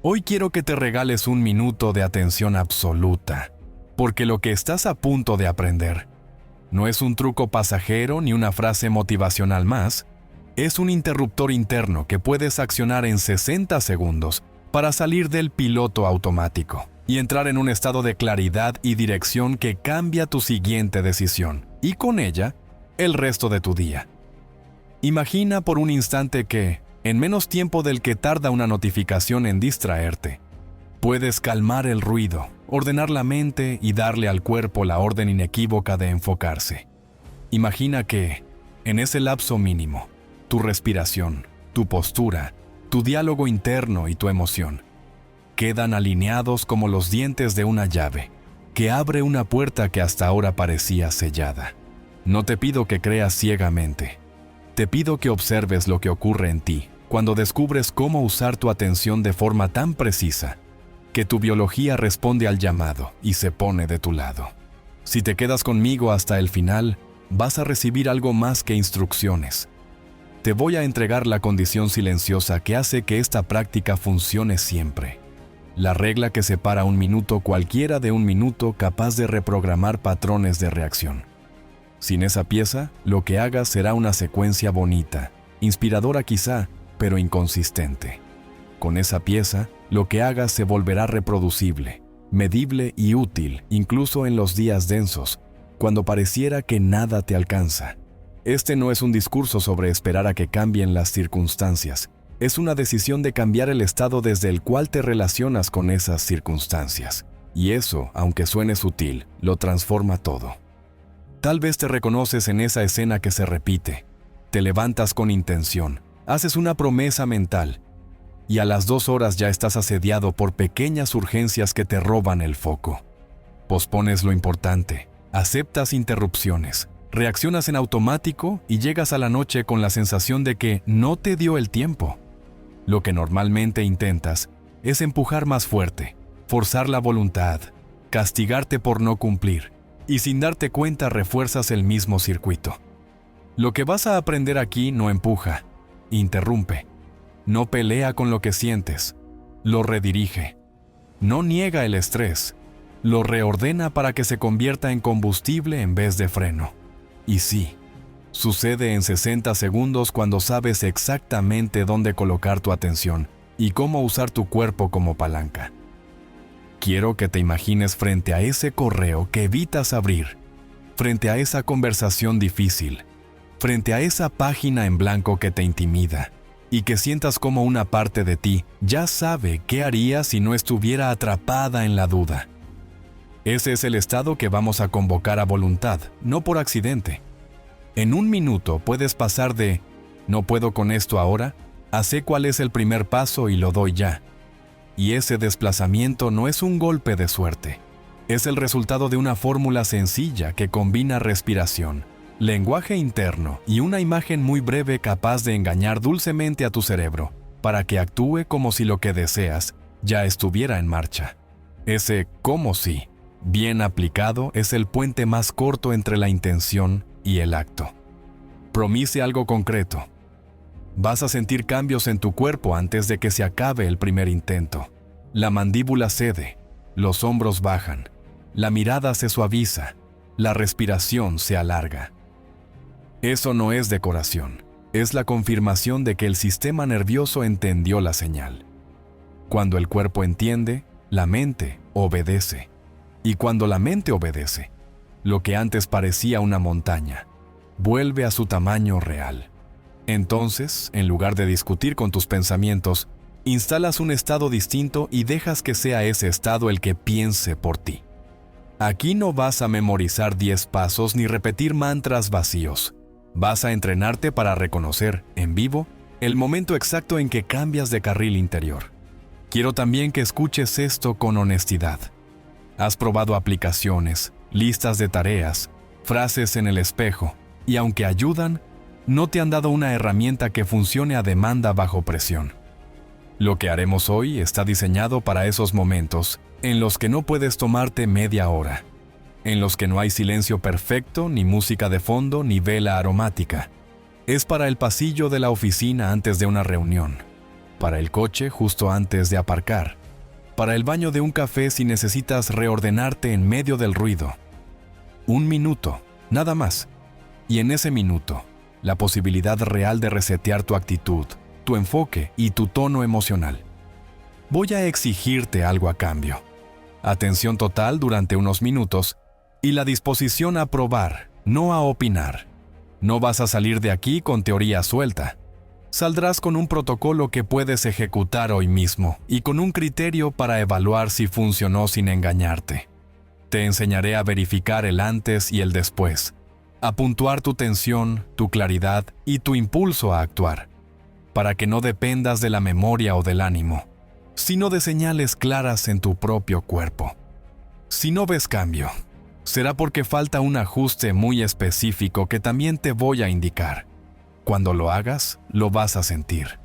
Hoy quiero que te regales un minuto de atención absoluta, porque lo que estás a punto de aprender no es un truco pasajero ni una frase motivacional más, es un interruptor interno que puedes accionar en 60 segundos para salir del piloto automático y entrar en un estado de claridad y dirección que cambia tu siguiente decisión y con ella el resto de tu día. Imagina por un instante que, en menos tiempo del que tarda una notificación en distraerte, puedes calmar el ruido, ordenar la mente y darle al cuerpo la orden inequívoca de enfocarse. Imagina que, en ese lapso mínimo, tu respiración, tu postura, tu diálogo interno y tu emoción quedan alineados como los dientes de una llave que abre una puerta que hasta ahora parecía sellada. No te pido que creas ciegamente. Te pido que observes lo que ocurre en ti cuando descubres cómo usar tu atención de forma tan precisa que tu biología responde al llamado y se pone de tu lado. Si te quedas conmigo hasta el final, vas a recibir algo más que instrucciones. Te voy a entregar la condición silenciosa que hace que esta práctica funcione siempre. La regla que separa un minuto cualquiera de un minuto capaz de reprogramar patrones de reacción. Sin esa pieza, lo que hagas será una secuencia bonita, inspiradora quizá, pero inconsistente. Con esa pieza, lo que hagas se volverá reproducible, medible y útil, incluso en los días densos, cuando pareciera que nada te alcanza. Este no es un discurso sobre esperar a que cambien las circunstancias. Es una decisión de cambiar el estado desde el cual te relacionas con esas circunstancias. Y eso, aunque suene sutil, lo transforma todo. Tal vez te reconoces en esa escena que se repite. Te levantas con intención, haces una promesa mental, y a las 2 horas ya estás asediado por pequeñas urgencias que te roban el foco. Pospones lo importante, aceptas interrupciones, reaccionas en automático y llegas a la noche con la sensación de que no te dio el tiempo. Lo que normalmente intentas es empujar más fuerte, forzar la voluntad, castigarte por no cumplir, y sin darte cuenta refuerzas el mismo circuito. Lo que vas a aprender aquí no empuja, interrumpe, no pelea con lo que sientes, lo redirige, no niega el estrés, lo reordena para que se convierta en combustible en vez de freno. Y sí, sucede en 60 segundos cuando sabes exactamente dónde colocar tu atención y cómo usar tu cuerpo como palanca. Quiero que te imagines frente a ese correo que evitas abrir, frente a esa conversación difícil, frente a esa página en blanco que te intimida, y que sientas como una parte de ti ya sabe qué haría si no estuviera atrapada en la duda. Ese es el estado que vamos a convocar a voluntad, no por accidente. En un minuto puedes pasar de «no puedo con esto ahora» a «sé cuál es el primer paso y lo doy ya». Y ese desplazamiento no es un golpe de suerte. Es el resultado de una fórmula sencilla que combina respiración, lenguaje interno y una imagen muy breve capaz de engañar dulcemente a tu cerebro para que actúe como si lo que deseas ya estuviera en marcha. Ese «como si», bien aplicado, es el puente más corto entre la intención y el acto. Promise algo concreto. Vas a sentir cambios en tu cuerpo antes de que se acabe el primer intento. La mandíbula cede, los hombros bajan, la mirada se suaviza, la respiración se alarga. Eso no es decoración, es la confirmación de que el sistema nervioso entendió la señal. Cuando el cuerpo entiende, la mente obedece. Y cuando la mente obedece, lo que antes parecía una montaña, vuelve a su tamaño real. Entonces, en lugar de discutir con tus pensamientos, instalas un estado distinto y dejas que sea ese estado el que piense por ti. Aquí no vas a memorizar 10 pasos ni repetir mantras vacíos. Vas a entrenarte para reconocer, en vivo, el momento exacto en que cambias de carril interior. Quiero también que escuches esto con honestidad. Has probado aplicaciones, listas de tareas, frases en el espejo, y aunque ayudan, no te han dado una herramienta que funcione a demanda bajo presión. Lo que haremos hoy está diseñado para esos momentos en los que no puedes tomarte media hora, en los que no hay silencio perfecto, ni música de fondo, ni vela aromática. Es para el pasillo de la oficina antes de una reunión. para el coche justo antes de aparcar, para el baño de un café si necesitas reordenarte en medio del ruido. 1 minuto, nada más. Y en ese minuto, la posibilidad real de resetear tu actitud, tu enfoque y tu tono emocional. Voy a exigirte algo a cambio. Atención total durante unos minutos y la disposición a probar, no a opinar. No vas a salir de aquí con teoría suelta. Saldrás con un protocolo que puedes ejecutar hoy mismo y con un criterio para evaluar si funcionó sin engañarte. Te enseñaré a verificar el antes y el después, a puntuar tu tensión, tu claridad y tu impulso a actuar, para que no dependas de la memoria o del ánimo, sino de señales claras en tu propio cuerpo. Si no ves cambio, será porque falta un ajuste muy específico que también te voy a indicar. Cuando lo hagas, lo vas a sentir.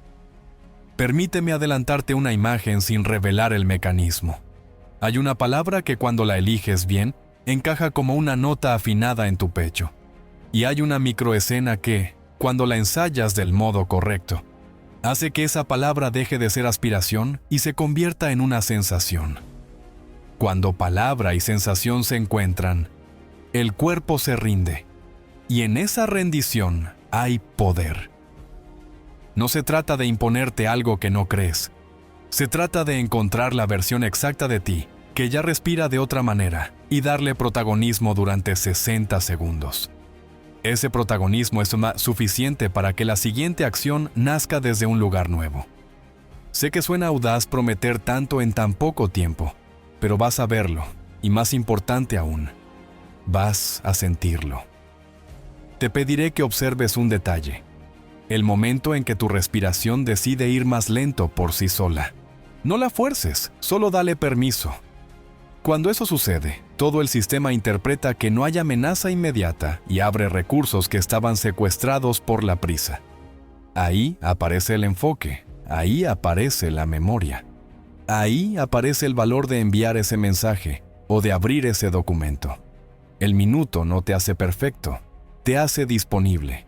Permíteme adelantarte una imagen sin revelar el mecanismo. Hay una palabra que cuando la eliges bien, encaja como una nota afinada en tu pecho. Y hay una microescena que, cuando la ensayas del modo correcto, hace que esa palabra deje de ser aspiración y se convierta en una sensación. Cuando palabra y sensación se encuentran, el cuerpo se rinde. Y en esa rendición hay poder. No se trata de imponerte algo que no crees. Se trata de encontrar la versión exacta de ti, que ya respira de otra manera, y darle protagonismo durante 60 segundos. Ese protagonismo es suficiente para que la siguiente acción nazca desde un lugar nuevo. Sé que suena audaz prometer tanto en tan poco tiempo, pero vas a verlo, y más importante aún, vas a sentirlo. Te pediré que observes un detalle, el momento en que tu respiración decide ir más lento por sí sola. No la fuerces, solo dale permiso. Cuando eso sucede, todo el sistema interpreta que no hay amenaza inmediata y abre recursos que estaban secuestrados por la prisa. Ahí aparece el enfoque, ahí aparece la memoria. Ahí aparece el valor de enviar ese mensaje o de abrir ese documento. El minuto no te hace perfecto, te hace disponible.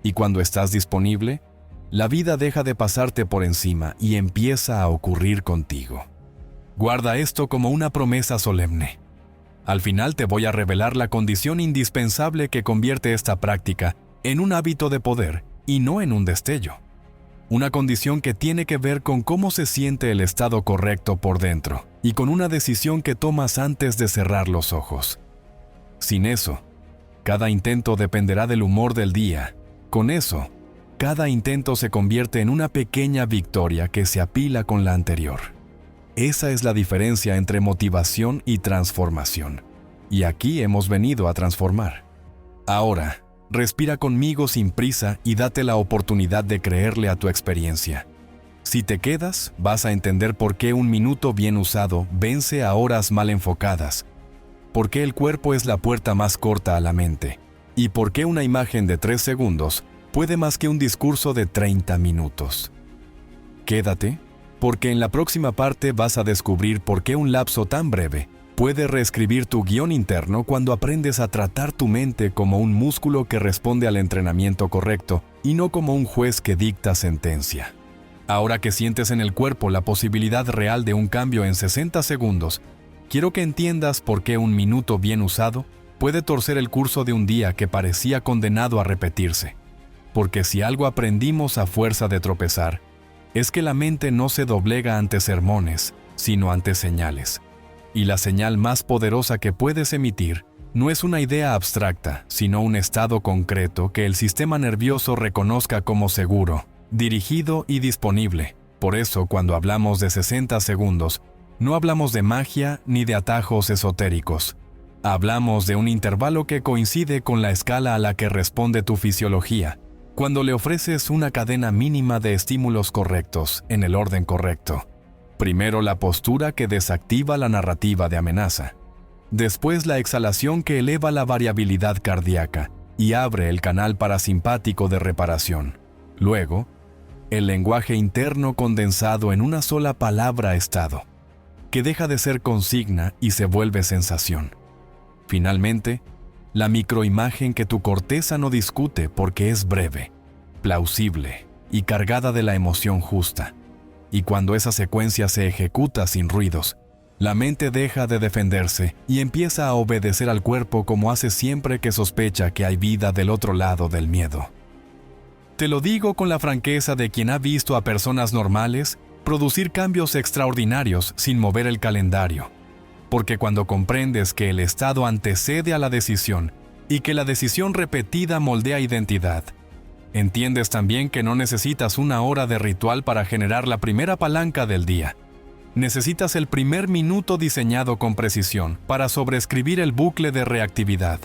Y cuando estás disponible, la vida deja de pasarte por encima y empieza a ocurrir contigo. Guarda esto como una promesa solemne. Al final te voy a revelar la condición indispensable que convierte esta práctica en un hábito de poder y no en un destello. Una condición que tiene que ver con cómo se siente el estado correcto por dentro y con una decisión que tomas antes de cerrar los ojos. Sin eso, cada intento dependerá del humor del día. Con eso, cada intento se convierte en una pequeña victoria que se apila con la anterior. Esa es la diferencia entre motivación y transformación. Y aquí hemos venido a transformar. Ahora, respira conmigo sin prisa y date la oportunidad de creerle a tu experiencia. Si te quedas, vas a entender por qué un minuto bien usado vence a horas mal enfocadas, por qué el cuerpo es la puerta más corta a la mente, y por qué una imagen de 3 segundos puede más que un discurso de 30 minutos. Quédate, porque en la próxima parte vas a descubrir por qué un lapso tan breve puede reescribir tu guión interno cuando aprendes a tratar tu mente como un músculo que responde al entrenamiento correcto y no como un juez que dicta sentencia. Ahora que sientes en el cuerpo la posibilidad real de un cambio en 60 segundos, quiero que entiendas por qué un minuto bien usado puede torcer el curso de un día que parecía condenado a repetirse. Porque si algo aprendimos a fuerza de tropezar, es que la mente no se doblega ante sermones, sino ante señales. Y la señal más poderosa que puedes emitir no es una idea abstracta, sino un estado concreto que el sistema nervioso reconozca como seguro, dirigido y disponible. Por eso, cuando hablamos de 60 segundos, no hablamos de magia ni de atajos esotéricos. Hablamos de un intervalo que coincide con la escala a la que responde tu fisiología, cuando le ofreces una cadena mínima de estímulos correctos en el orden correcto. Primero la postura que desactiva la narrativa de amenaza. Después la exhalación que eleva la variabilidad cardíaca y abre el canal parasimpático de reparación. Luego, el lenguaje interno condensado en una sola palabra-estado, que deja de ser consigna y se vuelve sensación. Finalmente, la microimagen que tu corteza no discute porque es breve, plausible y cargada de la emoción justa. Y cuando esa secuencia se ejecuta sin ruidos, la mente deja de defenderse y empieza a obedecer al cuerpo como hace siempre que sospecha que hay vida del otro lado del miedo. Te lo digo con la franqueza de quien ha visto a personas normales producir cambios extraordinarios sin mover el calendario, porque cuando comprendes que el estado antecede a la decisión y que la decisión repetida moldea identidad, entiendes también que no necesitas una hora de ritual para generar la primera palanca del día. Necesitas el primer minuto diseñado con precisión para sobreescribir el bucle de reactividad.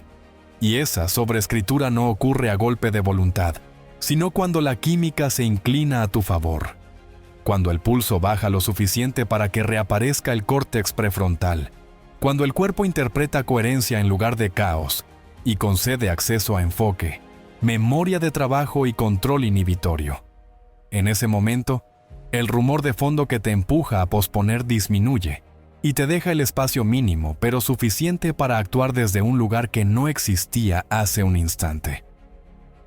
Y esa sobreescritura no ocurre a golpe de voluntad, sino cuando la química se inclina a tu favor. Cuando el pulso baja lo suficiente para que reaparezca el córtex prefrontal. Cuando el cuerpo interpreta coherencia en lugar de caos y concede acceso a enfoque, memoria de trabajo y control inhibitorio. En ese momento, el rumor de fondo que te empuja a posponer disminuye y te deja el espacio mínimo, pero suficiente para actuar desde un lugar que no existía hace un instante.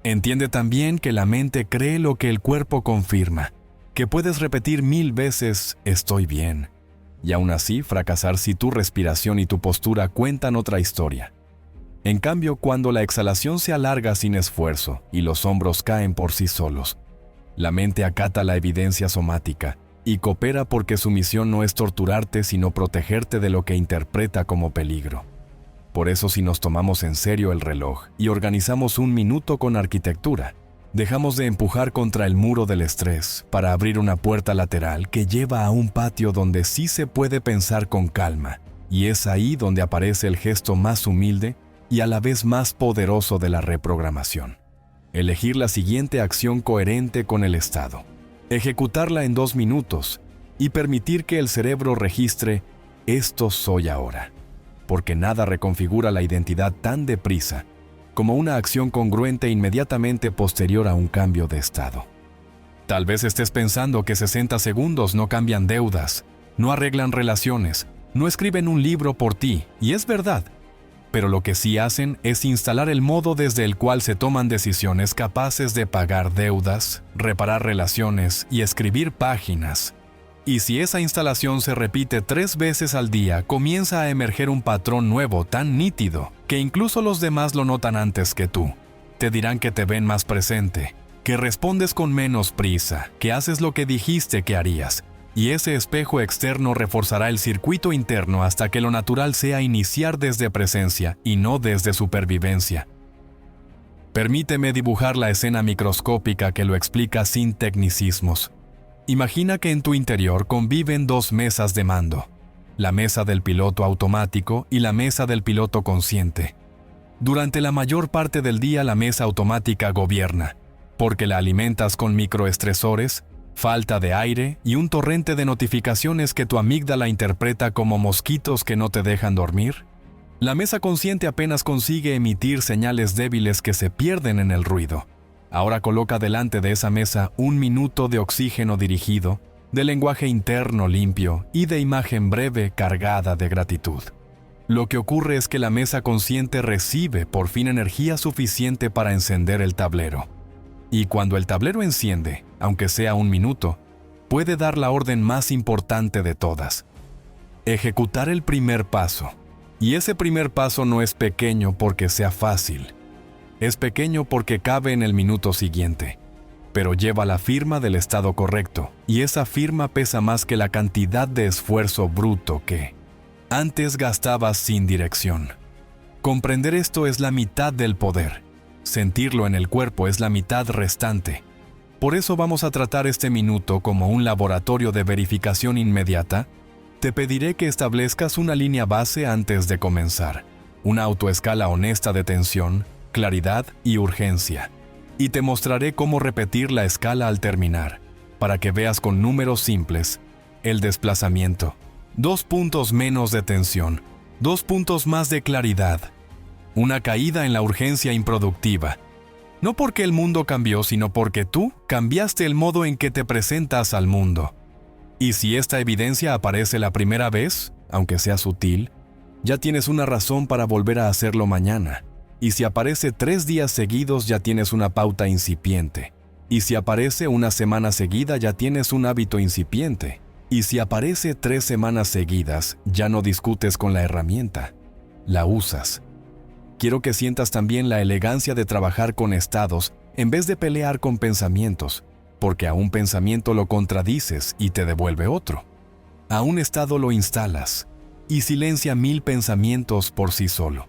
Entiende también que la mente cree lo que el cuerpo confirma, que puedes repetir 1000 veces «estoy bien», y aún así fracasar si tu respiración y tu postura cuentan otra historia. En cambio, cuando la exhalación se alarga sin esfuerzo y los hombros caen por sí solos, la mente acata la evidencia somática y coopera porque su misión no es torturarte sino protegerte de lo que interpreta como peligro. Por eso si nos tomamos en serio el reloj y organizamos un minuto con arquitectura, dejamos de empujar contra el muro del estrés para abrir una puerta lateral que lleva a un patio donde sí se puede pensar con calma, y es ahí donde aparece el gesto más humilde y a la vez más poderoso de la reprogramación. Elegir la siguiente acción coherente con el estado, ejecutarla en 2 minutos y permitir que el cerebro registre «esto soy ahora», porque nada reconfigura la identidad tan deprisa como una acción congruente inmediatamente posterior a un cambio de estado. Tal vez estés pensando que 60 segundos no cambian deudas, no arreglan relaciones, no escriben un libro por ti, y es verdad. Pero lo que sí hacen es instalar el modo desde el cual se toman decisiones capaces de pagar deudas, reparar relaciones y escribir páginas. Y si esa instalación se repite 3 veces al día, comienza a emerger un patrón nuevo tan nítido que incluso los demás lo notan antes que tú. Te dirán que te ven más presente, que respondes con menos prisa, que haces lo que dijiste que harías. Y ese espejo externo reforzará el circuito interno hasta que lo natural sea iniciar desde presencia y no desde supervivencia. Permíteme dibujar la escena microscópica que lo explica sin tecnicismos. Imagina que en tu interior conviven 2 mesas de mando, la mesa del piloto automático y la mesa del piloto consciente. Durante la mayor parte del día la mesa automática gobierna, porque la alimentas con microestresores, falta de aire y un torrente de notificaciones que tu amígdala interpreta como mosquitos que no te dejan dormir. La mesa consciente apenas consigue emitir señales débiles que se pierden en el ruido. Ahora coloca delante de esa mesa 1 minuto de oxígeno dirigido, de lenguaje interno limpio y de imagen breve cargada de gratitud. Lo que ocurre es que la mesa consciente recibe por fin energía suficiente para encender el tablero. Y cuando el tablero enciende, aunque sea 1 minuto, puede dar la orden más importante de todas: ejecutar el primer paso. Y ese primer paso no es pequeño porque sea fácil. Es pequeño porque cabe en el minuto siguiente, pero lleva la firma del estado correcto, y esa firma pesa más que la cantidad de esfuerzo bruto que antes gastabas sin dirección. Comprender esto es la mitad del poder. Sentirlo en el cuerpo es la mitad restante. Por eso vamos a tratar este minuto como un laboratorio de verificación inmediata. Te pediré que establezcas una línea base antes de comenzar, una autoescala honesta de tensión, claridad y urgencia. Y te mostraré cómo repetir la escala al terminar, para que veas con números simples el desplazamiento. 2 puntos menos de tensión, 2 puntos más de claridad. Una caída en la urgencia improductiva. No porque el mundo cambió, sino porque tú cambiaste el modo en que te presentas al mundo. Y si esta evidencia aparece la primera vez, aunque sea sutil, ya tienes una razón para volver a hacerlo mañana. Y si aparece 3 días seguidos, ya tienes una pauta incipiente. Y si aparece una semana seguida, ya tienes un hábito incipiente. Y si aparece 3 semanas seguidas, ya no discutes con la herramienta. La usas. Quiero que sientas también la elegancia de trabajar con estados en vez de pelear con pensamientos, porque a un pensamiento lo contradices y te devuelve otro. A un estado lo instalas y silencia 1000 pensamientos por sí solo.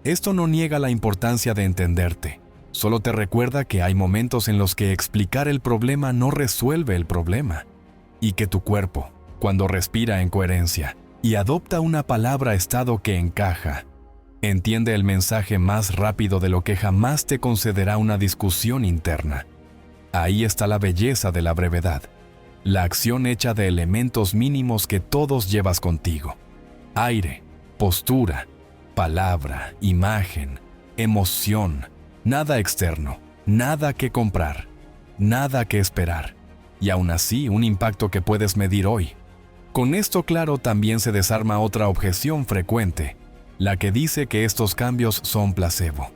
Esto no niega la importancia de entenderte, solo te recuerda que hay momentos en los que explicar el problema no resuelve el problema, y que tu cuerpo, cuando respira en coherencia y adopta una palabra estado que encaja, entiende el mensaje más rápido de lo que jamás te concederá una discusión interna. Ahí está la belleza de la brevedad, la acción hecha de elementos mínimos que todos llevas contigo. Aire, postura, palabra, imagen, emoción, nada externo, nada que comprar, nada que esperar, y aún así un impacto que puedes medir hoy. Con esto claro también se desarma otra objeción frecuente, la que dice que estos cambios son placebo.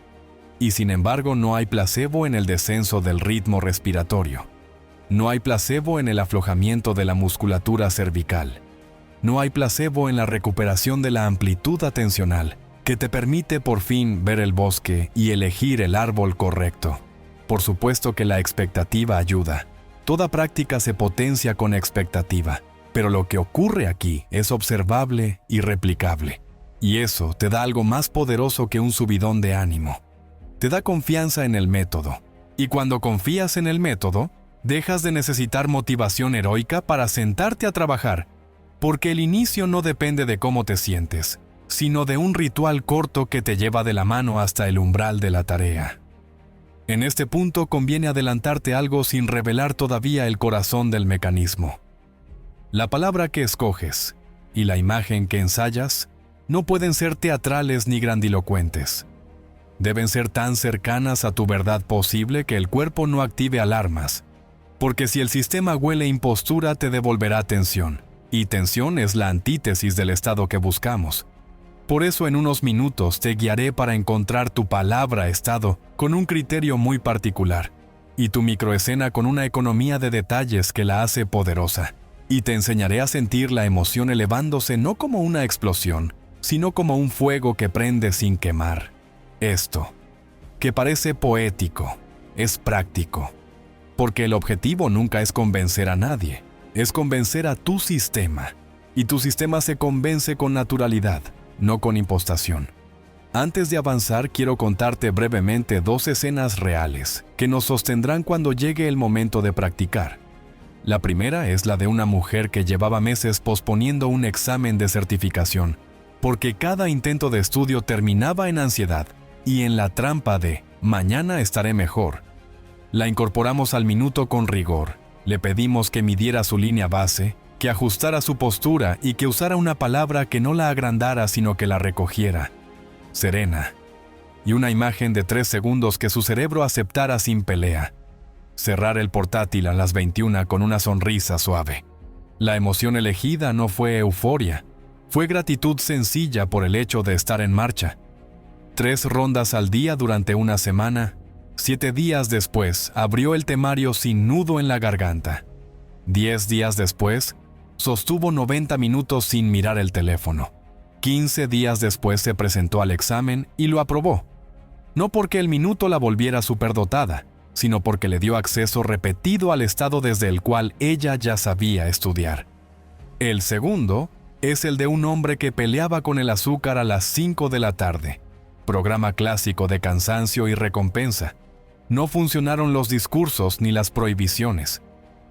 Y sin embargo no hay placebo en el descenso del ritmo respiratorio. No hay placebo en el aflojamiento de la musculatura cervical. No hay placebo en la recuperación de la amplitud atencional, que te permite por fin ver el bosque y elegir el árbol correcto. Por supuesto que la expectativa ayuda. Toda práctica se potencia con expectativa, pero lo que ocurre aquí es observable y replicable. Y eso te da algo más poderoso que un subidón de ánimo. Te da confianza en el método. Y cuando confías en el método, dejas de necesitar motivación heroica para sentarte a trabajar, porque el inicio no depende de cómo te sientes, sino de un ritual corto que te lleva de la mano hasta el umbral de la tarea. En este punto conviene adelantarte algo sin revelar todavía el corazón del mecanismo. La palabra que escoges y la imagen que ensayas no pueden ser teatrales ni grandilocuentes. Deben ser tan cercanas a tu verdad posible que el cuerpo no active alarmas, porque si el sistema huele impostura te devolverá tensión, y tensión es la antítesis del estado que buscamos. Por eso en unos minutos te guiaré para encontrar tu palabra estado con un criterio muy particular, y tu microescena con una economía de detalles que la hace poderosa. Y te enseñaré a sentir la emoción elevándose no como una explosión, sino como un fuego que prende sin quemar. Esto, que parece poético, es práctico, porque el objetivo nunca es convencer a nadie, es convencer a tu sistema, y tu sistema se convence con naturalidad, no con impostación. Antes de avanzar, quiero contarte brevemente 2 escenas reales que nos sostendrán cuando llegue el momento de practicar. La primera es la de una mujer que llevaba meses posponiendo un examen de certificación, porque cada intento de estudio terminaba en ansiedad y en la trampa de «mañana estaré mejor». La incorporamos al minuto con rigor, le pedimos que midiera su línea base, que ajustara su postura y que usara una palabra que no la agrandara sino que la recogiera, serena, y una imagen de 3 segundos que su cerebro aceptara sin pelea. Cerrar el portátil a las 21 con una sonrisa suave. La emoción elegida no fue euforia, fue gratitud sencilla por el hecho de estar en marcha. 3 rondas al día durante una semana. 7 días después abrió el temario sin nudo en la garganta. 10 días después sostuvo 90 minutos sin mirar el teléfono. 15 días después se presentó al examen y lo aprobó. No porque el minuto la volviera superdotada, sino porque le dio acceso repetido al estado desde el cual ella ya sabía estudiar. El segundo es el de un hombre que peleaba con el azúcar a las 5 de la tarde. Programa clásico de cansancio y recompensa. No funcionaron los discursos ni las prohibiciones.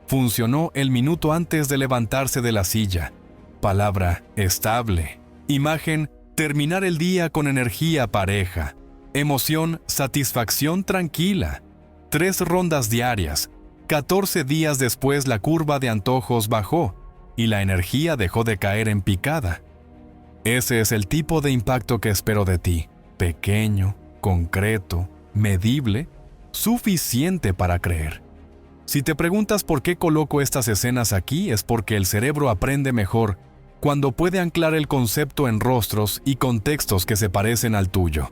Funcionó el minuto antes de levantarse de la silla. Palabra estable. Imagen terminar el día con energía pareja. Emoción satisfacción tranquila. 3 rondas diarias. 14 días después la curva de antojos bajó y la energía dejó de caer en picada. Ese es el tipo de impacto que espero de ti. Pequeño, concreto, medible, suficiente para creer. Si te preguntas por qué coloco estas escenas aquí, es porque el cerebro aprende mejor cuando puede anclar el concepto en rostros y contextos que se parecen al tuyo.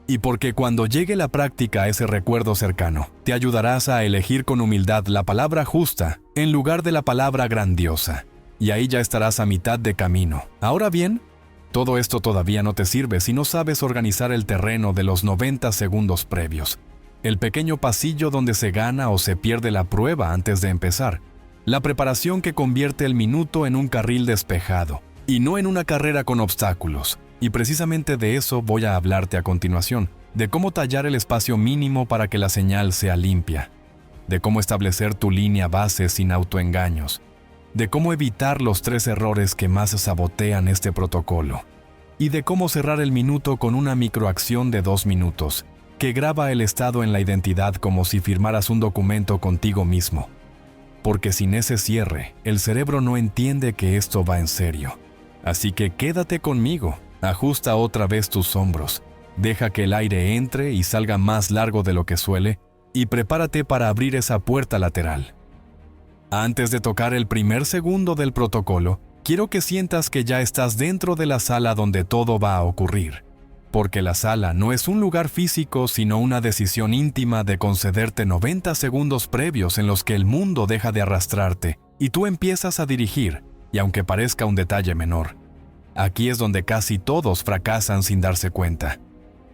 Y porque cuando llegue la práctica a ese recuerdo cercano, te ayudarás a elegir con humildad la palabra justa en lugar de la palabra grandiosa. Y ahí ya estarás a mitad de camino. Ahora bien, todo esto todavía no te sirve si no sabes organizar el terreno de los 90 segundos previos. El pequeño pasillo donde se gana o se pierde la prueba antes de empezar. La preparación que convierte el minuto en un carril despejado y no en una carrera con obstáculos. Y precisamente de eso voy a hablarte a continuación, de cómo tallar el espacio mínimo para que la señal sea limpia, de cómo establecer tu línea base sin autoengaños, de cómo evitar los 3 errores que más sabotean este protocolo, y de cómo cerrar el minuto con una microacción de 2 minutos, que graba el estado en la identidad como si firmaras un documento contigo mismo. Porque sin ese cierre, el cerebro no entiende que esto va en serio. Así que quédate conmigo. Ajusta otra vez tus hombros, deja que el aire entre y salga más largo de lo que suele y prepárate para abrir esa puerta lateral. Antes de tocar el primer segundo del protocolo, quiero que sientas que ya estás dentro de la sala donde todo va a ocurrir, porque la sala no es un lugar físico sino una decisión íntima de concederte 90 segundos previos en los que el mundo deja de arrastrarte y tú empiezas a dirigir, y aunque parezca un detalle menor, aquí es donde casi todos fracasan sin darse cuenta.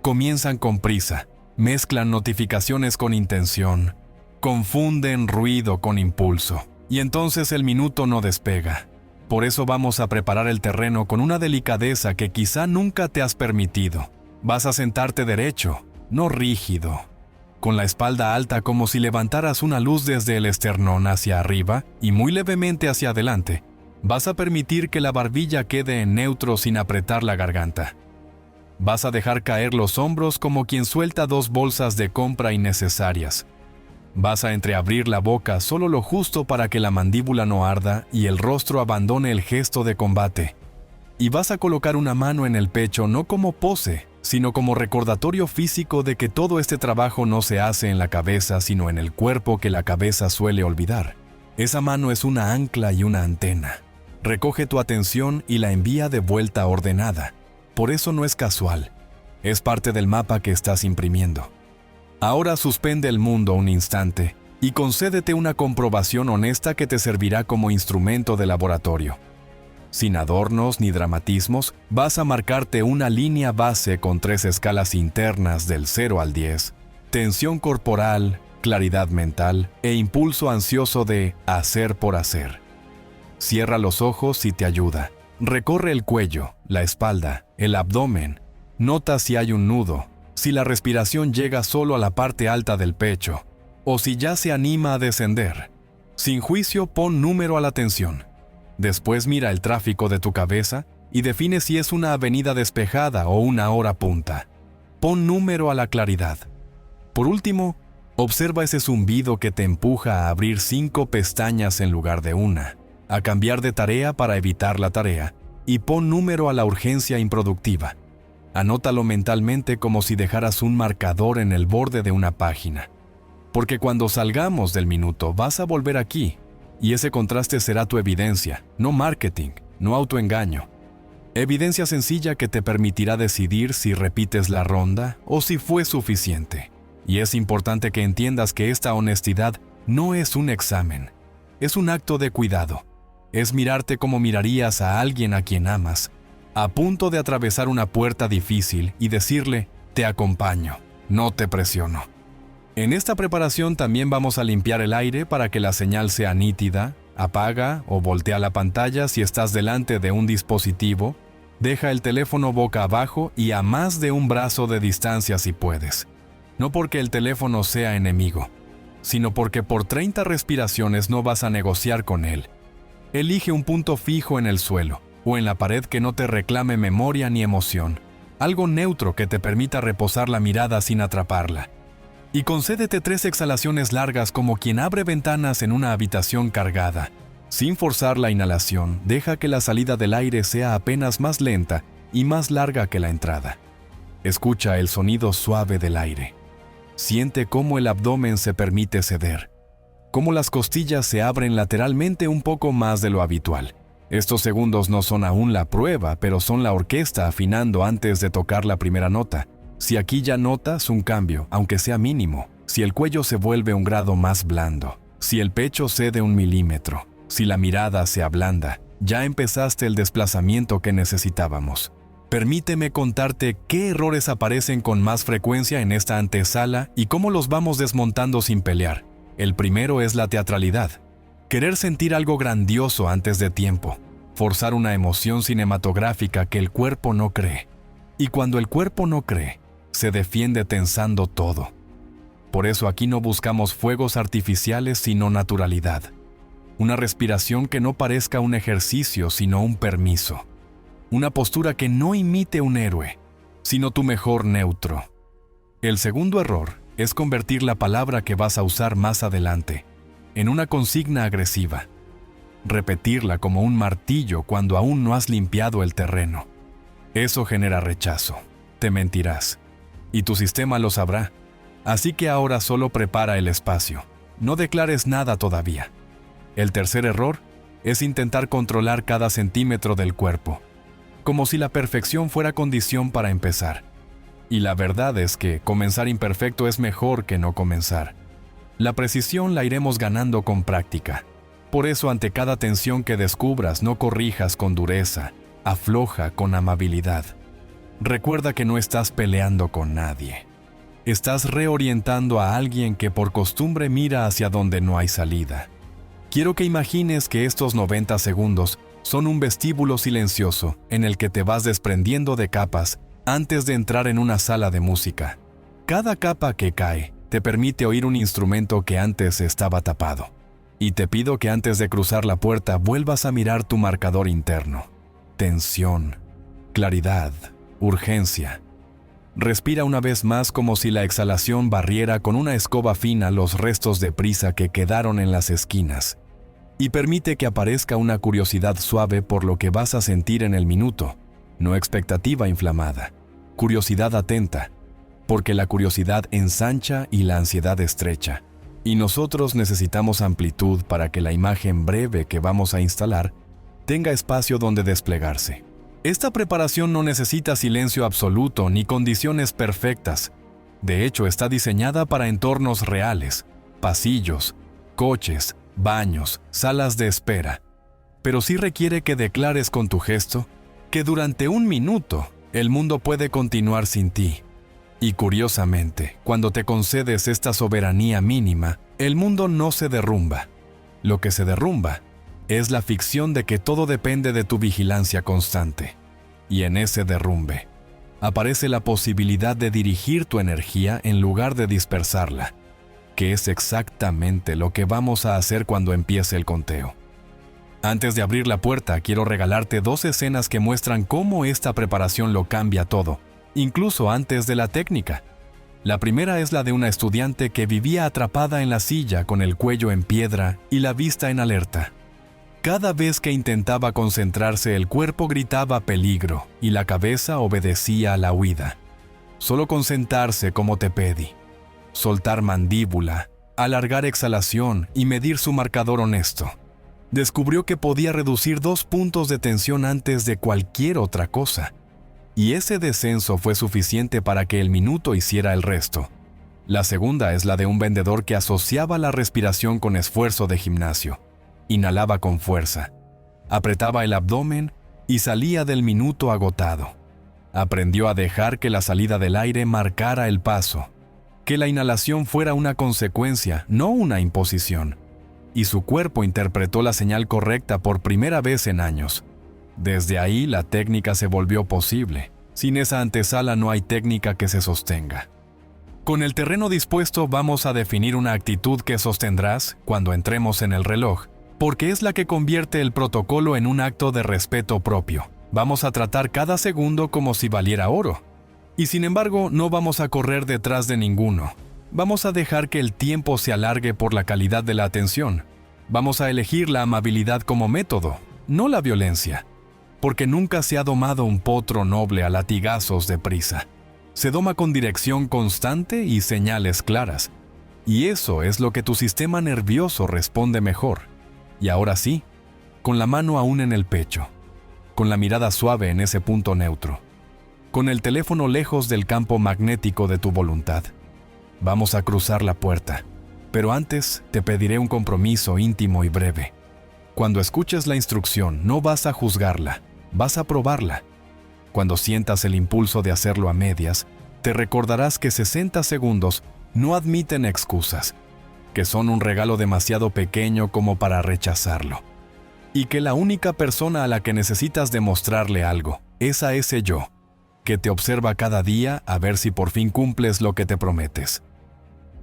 Comienzan con prisa, mezclan notificaciones con intención, confunden ruido con impulso, y entonces el minuto no despega. Por eso vamos a preparar el terreno con una delicadeza que quizá nunca te has permitido. Vas a sentarte derecho, no rígido, con la espalda alta como si levantaras una luz desde el esternón hacia arriba y muy levemente hacia adelante. Vas a permitir que la barbilla quede en neutro sin apretar la garganta. Vas a dejar caer los hombros como quien suelta 2 bolsas de compra innecesarias. Vas a entreabrir la boca solo lo justo para que la mandíbula no arda y el rostro abandone el gesto de combate. Y vas a colocar una mano en el pecho no como pose, sino como recordatorio físico de que todo este trabajo no se hace en la cabeza, sino en el cuerpo que la cabeza suele olvidar. Esa mano es una ancla y una antena. Recoge tu atención y la envía de vuelta ordenada. Por eso no es casual. Es parte del mapa que estás imprimiendo. Ahora suspende el mundo un instante y concédete una comprobación honesta que te servirá como instrumento de laboratorio. Sin adornos ni dramatismos, vas a marcarte una línea base con 3 escalas internas del 0 al 10. Tensión corporal, claridad mental e impulso ansioso de hacer por hacer. Cierra los ojos si te ayuda. Recorre el cuello, la espalda, el abdomen. Nota si hay un nudo, si la respiración llega solo a la parte alta del pecho, o si ya se anima a descender. Sin juicio, pon número a la tensión. Después mira el tráfico de tu cabeza y define si es una avenida despejada o una hora punta. Pon número a la claridad. Por último, observa ese zumbido que te empuja a abrir 5 pestañas en lugar de una, a cambiar de tarea para evitar la tarea, y pon número a la urgencia improductiva. Anótalo mentalmente como si dejaras un marcador en el borde de una página. Porque cuando salgamos del minuto vas a volver aquí, y ese contraste será tu evidencia, no marketing, no autoengaño. Evidencia sencilla que te permitirá decidir si repites la ronda o si fue suficiente. Y es importante que entiendas que esta honestidad no es un examen, es un acto de cuidado. Es mirarte como mirarías a alguien a quien amas, a punto de atravesar una puerta difícil y decirle, te acompaño, no te presiono. En esta preparación también vamos a limpiar el aire para que la señal sea nítida. Apaga o voltea la pantalla si estás delante de un dispositivo. Deja el teléfono boca abajo y a más de un brazo de distancia si puedes. No porque el teléfono sea enemigo, sino porque por 30 respiraciones no vas a negociar con él. Elige un punto fijo en el suelo o en la pared que no te reclame memoria ni emoción, algo neutro que te permita reposar la mirada sin atraparla. Y concédete 3 exhalaciones largas como quien abre ventanas en una habitación cargada. Sin forzar la inhalación, deja que la salida del aire sea apenas más lenta y más larga que la entrada. Escucha el sonido suave del aire. Siente cómo el abdomen se permite ceder, cómo las costillas se abren lateralmente un poco más de lo habitual. Estos segundos no son aún la prueba, pero son la orquesta afinando antes de tocar la primera nota. Si aquí ya notas un cambio, aunque sea mínimo, si el cuello se vuelve un grado más blando, si el pecho cede 1 milímetro, si la mirada se ablanda, ya empezaste el desplazamiento que necesitábamos. Permíteme contarte qué errores aparecen con más frecuencia en esta antesala y cómo los vamos desmontando sin pelear. El primero es la teatralidad. Querer sentir algo grandioso antes de tiempo. Forzar una emoción cinematográfica que el cuerpo no cree. Y cuando el cuerpo no cree, se defiende tensando todo. Por eso aquí no buscamos fuegos artificiales sino naturalidad. Una respiración que no parezca un ejercicio sino un permiso. Una postura que no imite un héroe, sino tu mejor neutro. El segundo error es convertir la palabra que vas a usar más adelante en una consigna agresiva. Repetirla como un martillo cuando aún no has limpiado el terreno. Eso genera rechazo. Te mentirás. Y tu sistema lo sabrá. Así que ahora solo prepara el espacio. No declares nada todavía. El tercer error es intentar controlar cada centímetro del cuerpo, como si la perfección fuera condición para empezar. Y la verdad es que comenzar imperfecto es mejor que no comenzar. La precisión la iremos ganando con práctica. Por eso ante cada tensión que descubras no corrijas con dureza, afloja con amabilidad. Recuerda que no estás peleando con nadie. Estás reorientando a alguien que por costumbre mira hacia donde no hay salida. Quiero que imagines que estos 90 segundos son un vestíbulo silencioso en el que te vas desprendiendo de capas antes de entrar en una sala de música. Cada capa que cae te permite oír un instrumento que antes estaba tapado. Y te pido que antes de cruzar la puerta vuelvas a mirar tu marcador interno. Tensión, claridad, urgencia. Respira una vez más como si la exhalación barriera con una escoba fina los restos de prisa que quedaron en las esquinas. Y permite que aparezca una curiosidad suave por lo que vas a sentir en el minuto, no expectativa inflamada, curiosidad atenta, porque la curiosidad ensancha y la ansiedad estrecha. Y nosotros necesitamos amplitud para que la imagen breve que vamos a instalar tenga espacio donde desplegarse. Esta preparación no necesita silencio absoluto ni condiciones perfectas. De hecho, está diseñada para entornos reales, pasillos, coches, baños, salas de espera. Pero sí requiere que declares con tu gesto que durante 1 minuto el mundo puede continuar sin ti. Y curiosamente, cuando te concedes esta soberanía mínima, el mundo no se derrumba. Lo que se derrumba es la ficción de que todo depende de tu vigilancia constante. Y en ese derrumbe aparece la posibilidad de dirigir tu energía en lugar de dispersarla, que es exactamente lo que vamos a hacer cuando empiece el conteo. Antes de abrir la puerta, quiero regalarte 2 escenas que muestran cómo esta preparación lo cambia todo, incluso antes de la técnica. La primera es la de una estudiante que vivía atrapada en la silla con el cuello en piedra y la vista en alerta. Cada vez que intentaba concentrarse, el cuerpo gritaba peligro y la cabeza obedecía a la huida. Solo concentrarse como te pedí. Soltar mandíbula, alargar exhalación y medir su marcador honesto. Descubrió que podía reducir 2 puntos de tensión antes de cualquier otra cosa. Y ese descenso fue suficiente para que el minuto hiciera el resto. La segunda es la de un vendedor que asociaba la respiración con esfuerzo de gimnasio. Inhalaba con fuerza, apretaba el abdomen y salía del minuto agotado. Aprendió a dejar que la salida del aire marcara el paso, que la inhalación fuera una consecuencia, no una imposición. Y su cuerpo interpretó la señal correcta por primera vez en años. Desde ahí la técnica se volvió posible. Sin esa antesala no hay técnica que se sostenga. Con el terreno dispuesto vamos a definir una actitud que sostendrás cuando entremos en el reloj, porque es la que convierte el protocolo en un acto de respeto propio. Vamos a tratar cada segundo como si valiera oro. Y sin embargo, no vamos a correr detrás de ninguno. Vamos a dejar que el tiempo se alargue por la calidad de la atención. Vamos a elegir la amabilidad como método, no la violencia. Porque nunca se ha domado un potro noble a latigazos de prisa. Se doma con dirección constante y señales claras. Y eso es lo que tu sistema nervioso responde mejor. Y ahora sí, con la mano aún en el pecho, con la mirada suave en ese punto neutro. con el teléfono lejos del campo magnético de tu voluntad. Vamos a cruzar la puerta, pero antes te pediré un compromiso íntimo y breve. Cuando escuches la instrucción, no vas a juzgarla, vas a probarla. Cuando sientas el impulso de hacerlo a medias, te recordarás que 60 segundos no admiten excusas, que son un regalo demasiado pequeño como para rechazarlo, y que la única persona a la que necesitas demostrarle algo es a ese yo, que te observa cada día a ver si por fin cumples lo que te prometes.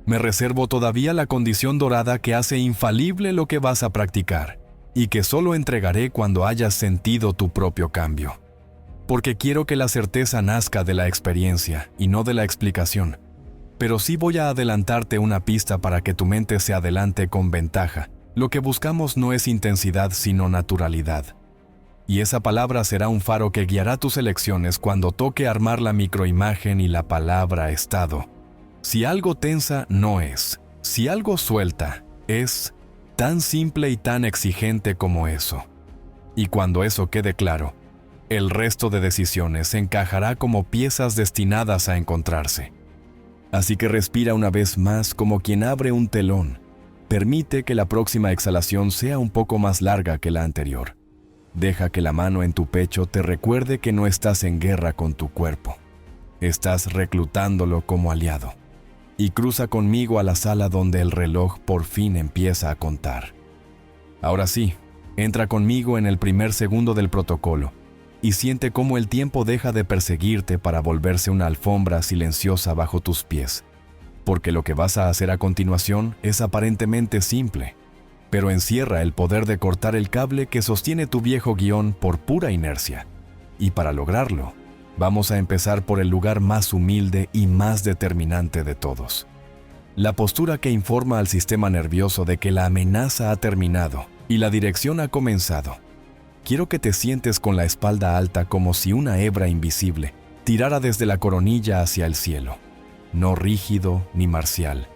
Me reservo todavía la condición dorada que hace infalible lo que vas a practicar, y que solo entregaré cuando hayas sentido tu propio cambio. Porque quiero que la certeza nazca de la experiencia y no de la explicación. Pero sí voy a adelantarte una pista para que tu mente se adelante con ventaja. Lo que buscamos no es intensidad, sino naturalidad. Y esa palabra será un faro que guiará tus elecciones cuando toque armar la microimagen y la palabra estado. Si algo tensa, no es. Si algo suelta, es tan simple y tan exigente como eso. Y cuando eso quede claro, el resto de decisiones se encajará como piezas destinadas a encontrarse. Así que respira una vez más como quien abre un telón. Permite que la próxima exhalación sea un poco más larga que la anterior. Deja que la mano en tu pecho te recuerde que no estás en guerra con tu cuerpo. Estás reclutándolo como aliado. Y cruza conmigo a la sala donde el reloj por fin empieza a contar. Ahora sí, entra conmigo en el primer segundo del protocolo y siente cómo el tiempo deja de perseguirte para volverse una alfombra silenciosa bajo tus pies. Porque lo que vas a hacer a continuación es aparentemente simple, pero encierra el poder de cortar el cable que sostiene tu viejo guión por pura inercia. Y para lograrlo, vamos a empezar por el lugar más humilde y más determinante de todos. La postura que informa al sistema nervioso de que la amenaza ha terminado y la dirección ha comenzado. Quiero que te sientes con la espalda alta como si una hebra invisible tirara desde la coronilla hacia el cielo. No rígido ni marcial,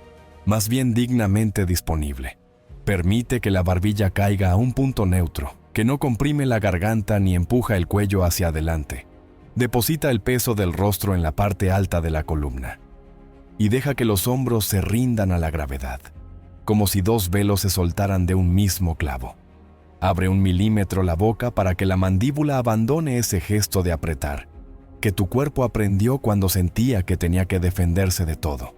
más bien dignamente disponible. Permite que la barbilla caiga a un punto neutro, que no comprime la garganta ni empuja el cuello hacia adelante. Deposita el peso del rostro en la parte alta de la columna. Y deja que los hombros se rindan a la gravedad, como si dos velos se soltaran de un mismo clavo. Abre 1 milímetro la boca para que la mandíbula abandone ese gesto de apretar, que tu cuerpo aprendió cuando sentía que tenía que defenderse de todo.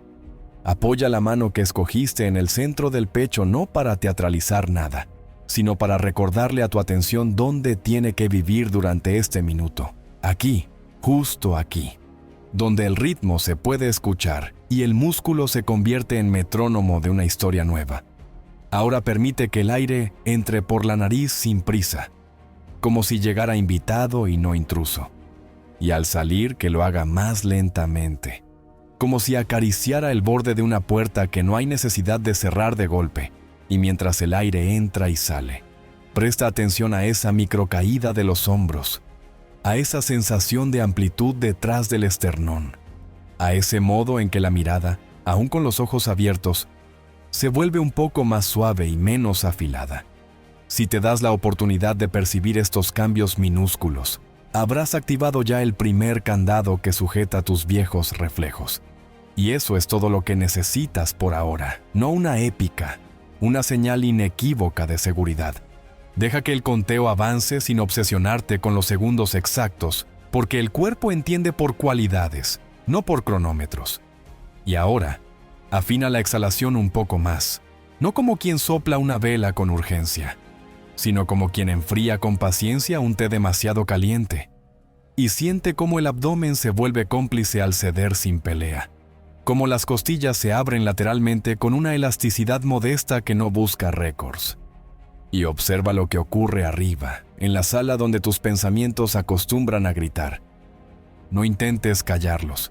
Apoya la mano que escogiste en el centro del pecho no para teatralizar nada, sino para recordarle a tu atención dónde tiene que vivir durante este minuto. Aquí, justo aquí, donde el ritmo se puede escuchar y el músculo se convierte en metrónomo de una historia nueva. Ahora permite que el aire entre por la nariz sin prisa, como si llegara invitado y no intruso. Y al salir que lo haga más lentamente, como si acariciara el borde de una puerta que no hay necesidad de cerrar de golpe, y mientras el aire entra y sale. Presta atención a esa microcaída de los hombros, a esa sensación de amplitud detrás del esternón, a ese modo en que la mirada, aún con los ojos abiertos, se vuelve un poco más suave y menos afilada. Si te das la oportunidad de percibir estos cambios minúsculos, habrás activado ya el primer candado que sujeta tus viejos reflejos. Y eso es todo lo que necesitas por ahora, no una épica, una señal inequívoca de seguridad. Deja que el conteo avance sin obsesionarte con los segundos exactos, porque el cuerpo entiende por cualidades, no por cronómetros. Y ahora, afina la exhalación un poco más, no como quien sopla una vela con urgencia, sino como quien enfría con paciencia un té demasiado caliente, y siente cómo el abdomen se vuelve cómplice al ceder sin pelea, como las costillas se abren lateralmente con una elasticidad modesta que no busca récords. Y observa lo que ocurre arriba, en la sala donde tus pensamientos acostumbran a gritar. No intentes callarlos.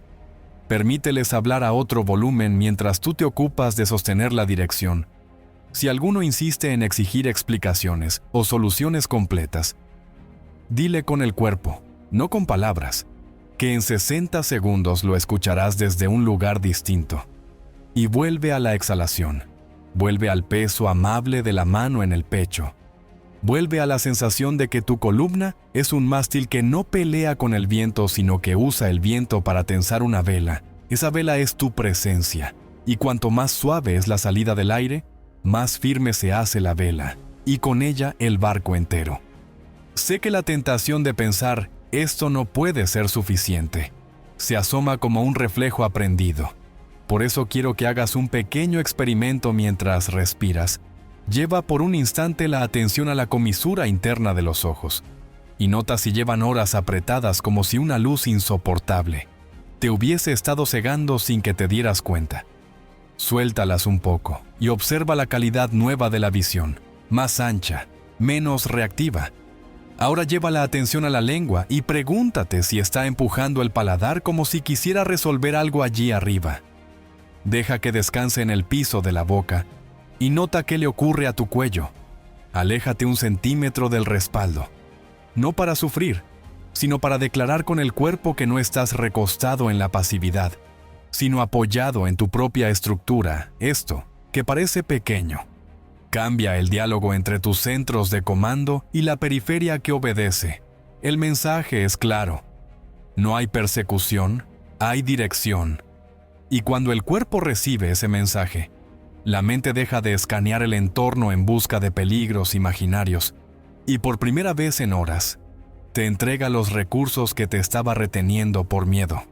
Permíteles hablar a otro volumen mientras tú te ocupas de sostener la dirección. Si alguno insiste en exigir explicaciones o soluciones completas, dile con el cuerpo, no con palabras, que en 60 segundos lo escucharás desde un lugar distinto. Y vuelve a la exhalación. Vuelve al peso amable de la mano en el pecho. Vuelve a la sensación de que tu columna es un mástil que no pelea con el viento, sino que usa el viento para tensar una vela. Esa vela es tu presencia, y cuanto más suave es la salida del aire, más firme se hace la vela, y con ella el barco entero. Sé que la tentación de pensar, esto no puede ser suficiente, se asoma como un reflejo aprendido. Por eso quiero que hagas un pequeño experimento mientras respiras. Lleva por un instante la atención a la comisura interna de los ojos, y nota si llevan horas apretadas como si una luz insoportable te hubiese estado cegando sin que te dieras cuenta. Suéltalas un poco y observa la calidad nueva de la visión, más ancha, menos reactiva. Ahora lleva la atención a la lengua y pregúntate si está empujando el paladar como si quisiera resolver algo allí arriba. Deja que descanse en el piso de la boca y nota qué le ocurre a tu cuello. Aléjate 1 centímetro del respaldo, no para sufrir, sino para declarar con el cuerpo que no estás recostado en la pasividad, sino apoyado en tu propia estructura, esto, que parece pequeño. Cambia el diálogo entre tus centros de comando y la periferia que obedece. El mensaje es claro. No hay persecución, hay dirección. Y cuando el cuerpo recibe ese mensaje, la mente deja de escanear el entorno en busca de peligros imaginarios, y por primera vez en horas, te entrega los recursos que te estaba reteniendo por miedo.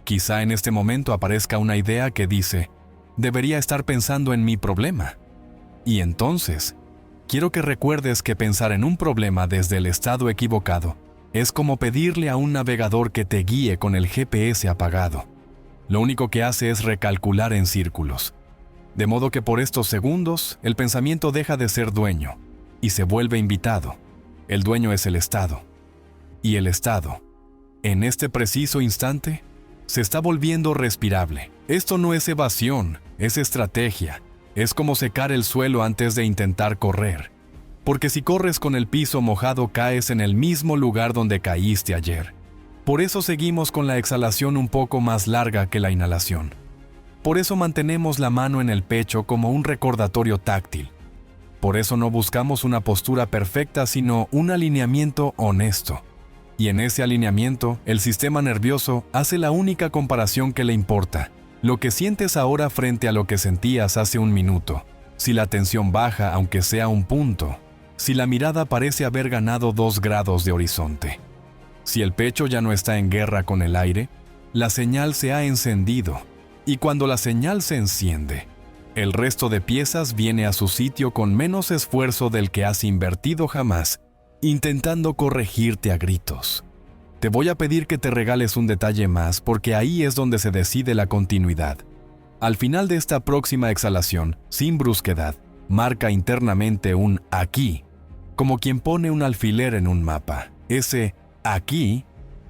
Quizá en este momento aparezca una idea que dice, debería estar pensando en mi problema. Y entonces, quiero que recuerdes que pensar en un problema desde el estado equivocado es como pedirle a un navegador que te guíe con el GPS apagado. Lo único que hace es recalcular en círculos. De modo que por estos segundos, el pensamiento deja de ser dueño y se vuelve invitado. El dueño es el estado. Y el estado, en este preciso instante, se está volviendo respirable. Esto no es evasión, es estrategia. Es como secar el suelo antes de intentar correr. Porque si corres con el piso mojado, caes en el mismo lugar donde caíste ayer. Por eso seguimos con la exhalación un poco más larga que la inhalación. Por eso mantenemos la mano en el pecho como un recordatorio táctil. Por eso no buscamos una postura perfecta, sino un alineamiento honesto. Y en ese alineamiento, el sistema nervioso hace la única comparación que le importa. Lo que sientes ahora frente a lo que sentías hace un minuto. Si la tensión baja, aunque sea un punto. Si la mirada parece haber ganado 2 grados de horizonte. Si el pecho ya no está en guerra con el aire, la señal se ha encendido. Y cuando la señal se enciende, el resto de piezas viene a su sitio con menos esfuerzo del que has invertido jamás, intentando corregirte a gritos. Te voy a pedir que te regales un detalle más, porque ahí es donde se decide la continuidad. Al final de esta próxima exhalación, sin brusquedad, marca internamente un aquí, como quien pone un alfiler en un mapa. Ese aquí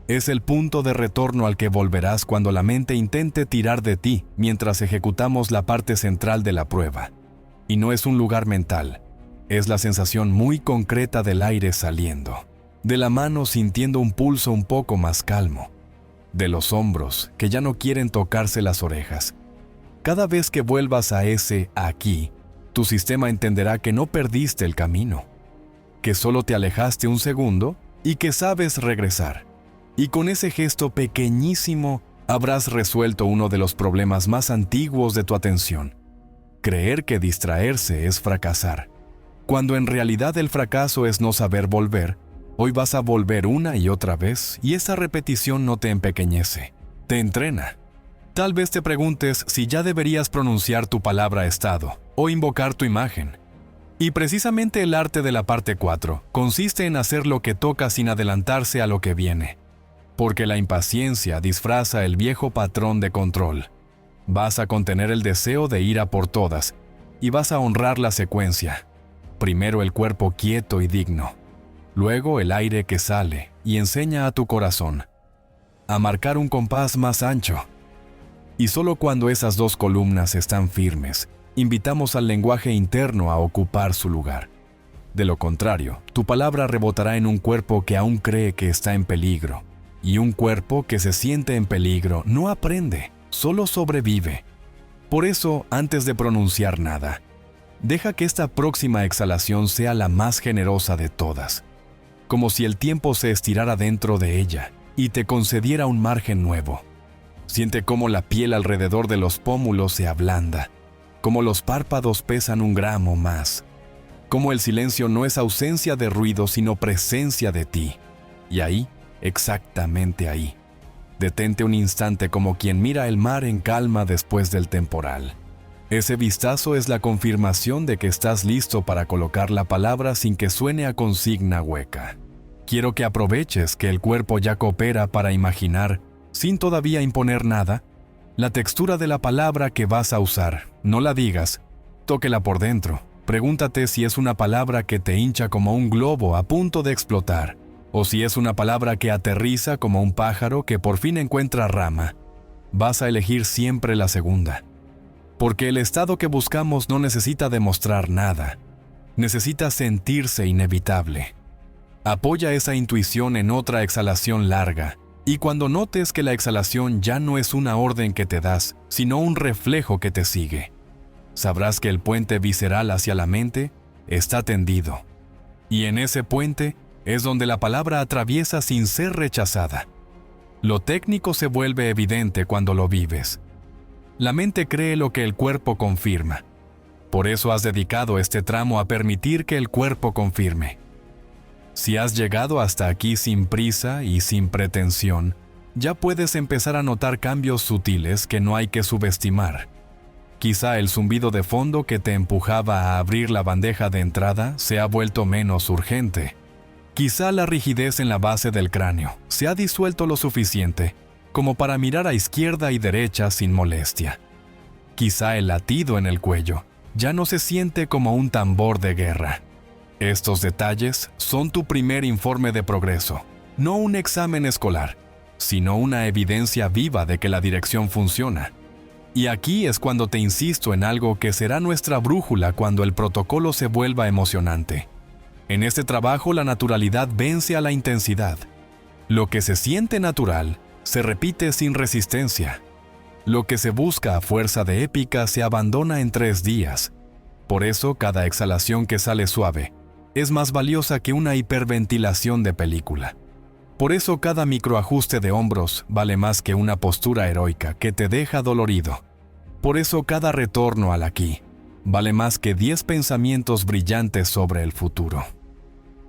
es el punto de retorno al que volverás cuando la mente intente tirar de ti mientras ejecutamos la parte central de la prueba. Y no es un lugar mental, es la sensación muy concreta del aire saliendo, de la mano sintiendo un pulso un poco más calmo, de los hombros que ya no quieren tocarse las orejas. Cada vez que vuelvas a ese aquí, tu sistema entenderá que no perdiste el camino, que solo te alejaste un segundo y que sabes regresar. Y con ese gesto pequeñísimo habrás resuelto uno de los problemas más antiguos de tu atención. Creer que distraerse es fracasar. Cuando en realidad el fracaso es no saber volver, hoy vas a volver una y otra vez y esa repetición no te empequeñece, te entrena. Tal vez te preguntes si ya deberías pronunciar tu palabra estado o invocar tu imagen. Y precisamente el arte de la parte 4 consiste en hacer lo que toca sin adelantarse a lo que viene. Porque la impaciencia disfraza el viejo patrón de control. Vas a contener el deseo de ir a por todas y vas a honrar la secuencia. Primero el cuerpo quieto y digno, luego el aire que sale y enseña a tu corazón a marcar un compás más ancho. Y solo cuando esas 2 columnas están firmes, invitamos al lenguaje interno a ocupar su lugar. De lo contrario, tu palabra rebotará en un cuerpo que aún cree que está en peligro. Y un cuerpo que se siente en peligro no aprende, solo sobrevive. Por eso, antes de pronunciar nada, Deja que esta próxima exhalación sea la más generosa de todas, como si el tiempo se estirara dentro de ella y te concediera un margen nuevo. Siente cómo la piel alrededor de los pómulos se ablanda, cómo los párpados pesan 1 gramo más, cómo el silencio no es ausencia de ruido sino presencia de ti. Y ahí, exactamente ahí, detente un instante como quien mira el mar en calma después del temporal. Ese vistazo es la confirmación de que estás listo para colocar la palabra sin que suene a consigna hueca. Quiero que aproveches que el cuerpo ya coopera para imaginar, sin todavía imponer nada, la textura de la palabra que vas a usar. No la digas, tóquela por dentro. Pregúntate si es una palabra que te hincha como un globo a punto de explotar, o si es una palabra que aterriza como un pájaro que por fin encuentra rama. Vas a elegir siempre la segunda. Porque el estado que buscamos no necesita demostrar nada. Necesita sentirse inevitable. Apoya esa intuición en otra exhalación larga, y cuando notes que la exhalación ya no es una orden que te das, sino un reflejo que te sigue, sabrás que el puente visceral hacia la mente está tendido. Y en ese puente es donde la palabra atraviesa sin ser rechazada. Lo técnico se vuelve evidente cuando lo vives. La mente cree lo que el cuerpo confirma. Por eso has dedicado este tramo a permitir que el cuerpo confirme. Si has llegado hasta aquí sin prisa y sin pretensión, ya puedes empezar a notar cambios sutiles que no hay que subestimar. Quizá el zumbido de fondo que te empujaba a abrir la bandeja de entrada se ha vuelto menos urgente. Quizá la rigidez en la base del cráneo se ha disuelto lo suficiente como para mirar a izquierda y derecha sin molestia. Quizá el latido en el cuello ya no se siente como un tambor de guerra. Estos detalles son tu primer informe de progreso, no un examen escolar, sino una evidencia viva de que la dirección funciona. Y aquí es cuando te insisto en algo que será nuestra brújula cuando el protocolo se vuelva emocionante. En este trabajo la naturalidad vence a la intensidad. Lo que se siente natural se repite sin resistencia. Lo que se busca a fuerza de épica se abandona en 3 días. Por eso cada exhalación que sale suave es más valiosa que una hiperventilación de película. Por eso cada microajuste de hombros vale más que una postura heroica que te deja dolorido. Por eso cada retorno al aquí vale más que 10 pensamientos brillantes sobre el futuro.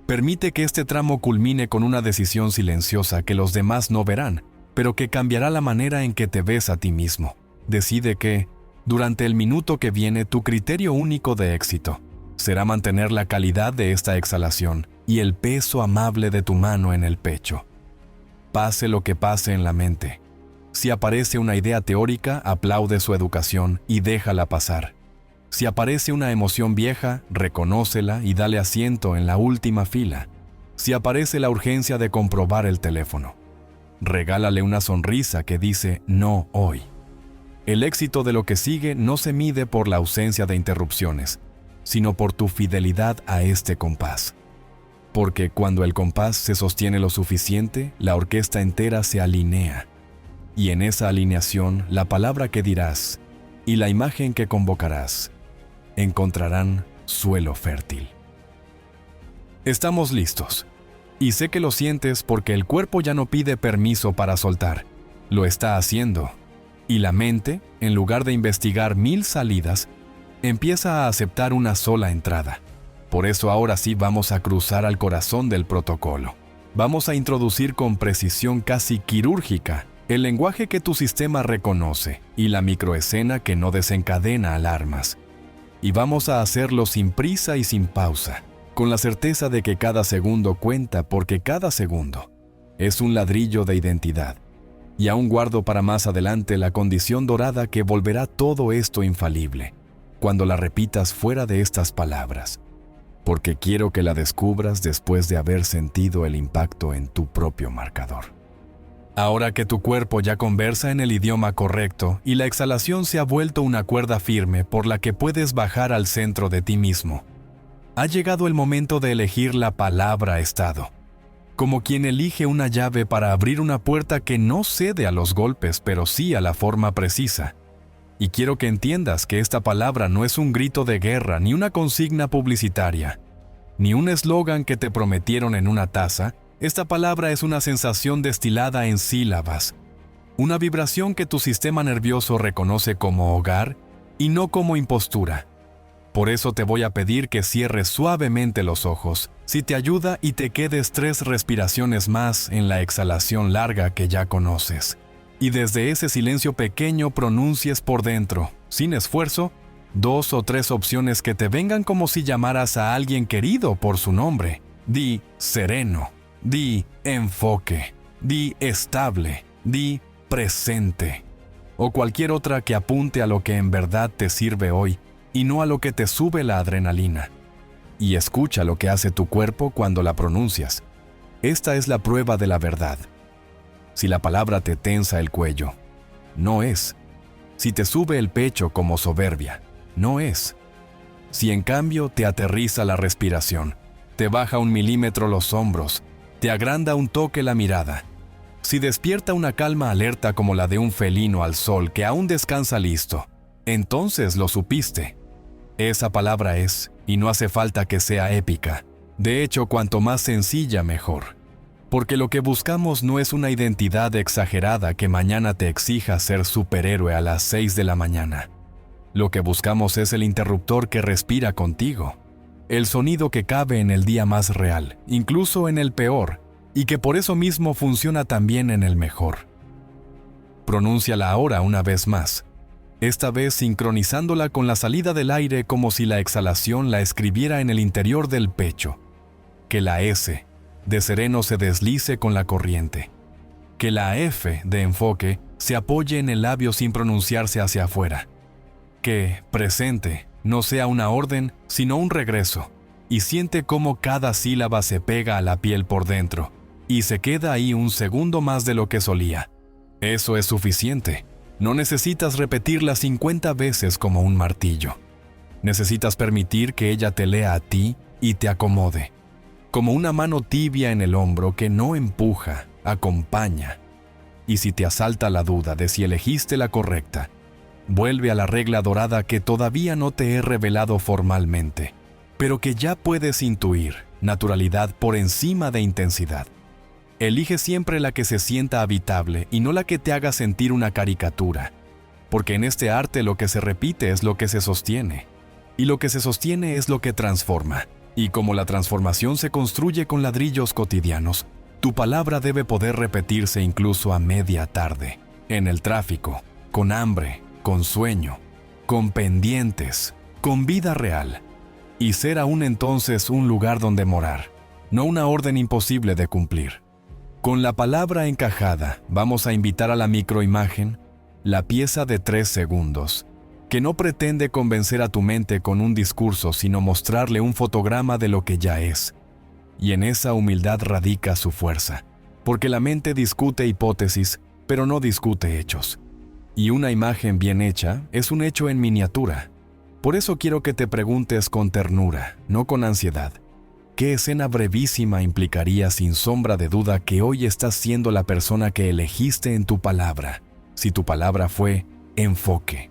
Permite que este tramo culmine con una decisión silenciosa que los demás no verán, pero que cambiará la manera en que te ves a ti mismo. Decide que, durante el minuto que viene, tu criterio único de éxito será mantener la calidad de esta exhalación y el peso amable de tu mano en el pecho. Pase lo que pase en la mente. Si aparece una idea teórica, aplaude su educación y déjala pasar. Si aparece una emoción vieja, reconócela y dale asiento en la última fila. Si aparece la urgencia de comprobar el teléfono, regálale una sonrisa que dice no hoy. El éxito de lo que sigue no se mide por la ausencia de interrupciones, sino por tu fidelidad a este compás. Porque cuando el compás se sostiene lo suficiente, la orquesta entera se alinea. Y en esa alineación, la palabra que dirás y la imagen que convocarás encontrarán suelo fértil. Estamos listos. Y sé que lo sientes porque el cuerpo ya no pide permiso para soltar. Lo está haciendo. Y la mente, en lugar de investigar 1000 salidas, empieza a aceptar una sola entrada. Por eso ahora sí vamos a cruzar al corazón del protocolo. Vamos a introducir con precisión casi quirúrgica el lenguaje que tu sistema reconoce y la microescena que no desencadena alarmas. Y vamos a hacerlo sin prisa y sin pausa, con la certeza de que cada segundo cuenta porque cada segundo es un ladrillo de identidad. Y aún guardo para más adelante la condición dorada que volverá todo esto infalible, cuando la repitas fuera de estas palabras, porque quiero que la descubras después de haber sentido el impacto en tu propio marcador. Ahora que tu cuerpo ya conversa en el idioma correcto y la exhalación se ha vuelto una cuerda firme por la que puedes bajar al centro de ti mismo, ha llegado el momento de elegir la palabra estado, como quien elige una llave para abrir una puerta que no cede a los golpes, pero sí a la forma precisa. Y quiero que entiendas que esta palabra no es un grito de guerra, ni una consigna publicitaria, ni un eslogan que te prometieron en una taza. Esta palabra es una sensación destilada en sílabas, una vibración que tu sistema nervioso reconoce como hogar y no como impostura. Por eso te voy a pedir que cierres suavemente los ojos, si te ayuda, y te quedes 3 respiraciones más en la exhalación larga que ya conoces. Y desde ese silencio pequeño pronuncies por dentro, sin esfuerzo, 2 o 3 opciones que te vengan como si llamaras a alguien querido por su nombre. Di sereno, di enfoque, di estable, di presente. O cualquier otra que apunte a lo que en verdad te sirve hoy y no a lo que te sube la adrenalina. Y escucha lo que hace tu cuerpo cuando la pronuncias. Esta es la prueba de la verdad. Si la palabra te tensa el cuello, no es. Si te sube el pecho como soberbia, no es. Si en cambio te aterriza la respiración, te baja 1 milímetro los hombros, te agranda un toque la mirada, si despierta una calma alerta como la de un felino al sol que aún descansa listo, entonces lo supiste. Esa palabra es, y no hace falta que sea épica. De hecho, cuanto más sencilla, mejor. Porque lo que buscamos no es una identidad exagerada que mañana te exija ser superhéroe a las 6 de la mañana. Lo que buscamos es el interruptor que respira contigo. El sonido que cabe en el día más real, incluso en el peor, y que por eso mismo funciona también en el mejor. Pronúnciala ahora una vez más, esta vez sincronizándola con la salida del aire como si la exhalación la escribiera en el interior del pecho. Que la S de sereno se deslice con la corriente. Que la F de enfoque se apoye en el labio sin pronunciarse hacia afuera. Que presente no sea una orden, sino un regreso. Y siente cómo cada sílaba se pega a la piel por dentro y se queda ahí un segundo más de lo que solía. Eso es suficiente. No necesitas repetirla 50 veces como un martillo. Necesitas permitir que ella te lea a ti y te acomode. Como una mano tibia en el hombro que no empuja, acompaña. Y si te asalta la duda de si elegiste la correcta, vuelve a la regla dorada que todavía no te he revelado formalmente, pero que ya puedes intuir: naturalidad por encima de intensidad. Elige siempre la que se sienta habitable y no la que te haga sentir una caricatura, porque en este arte lo que se repite es lo que se sostiene, y lo que se sostiene es lo que transforma. Y como la transformación se construye con ladrillos cotidianos, tu palabra debe poder repetirse incluso a media tarde, en el tráfico, con hambre, con sueño, con pendientes, con vida real, y ser aún entonces un lugar donde morar, no una orden imposible de cumplir. Con la palabra encajada, vamos a invitar a la microimagen, la pieza de 3 segundos, que no pretende convencer a tu mente con un discurso, sino mostrarle un fotograma de lo que ya es. Y en esa humildad radica su fuerza, porque la mente discute hipótesis, pero no discute hechos. Y una imagen bien hecha es un hecho en miniatura. Por eso quiero que te preguntes con ternura, no con ansiedad. ¿Qué escena brevísima implicaría sin sombra de duda que hoy estás siendo la persona que elegiste en tu palabra, si tu palabra fue enfoque?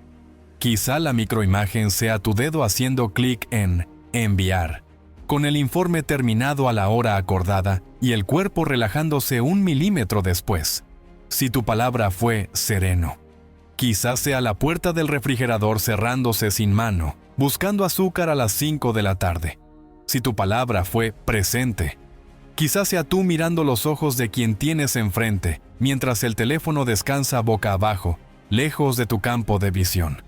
Quizá la microimagen sea tu dedo haciendo clic en enviar, con el informe terminado a la hora acordada y el cuerpo relajándose 1 milímetro después. Si tu palabra fue sereno, quizás sea la puerta del refrigerador cerrándose sin mano, buscando azúcar a las 5 de la tarde. Si tu palabra fue presente, quizás sea tú mirando los ojos de quien tienes enfrente, mientras el teléfono descansa boca abajo, lejos de tu campo de visión.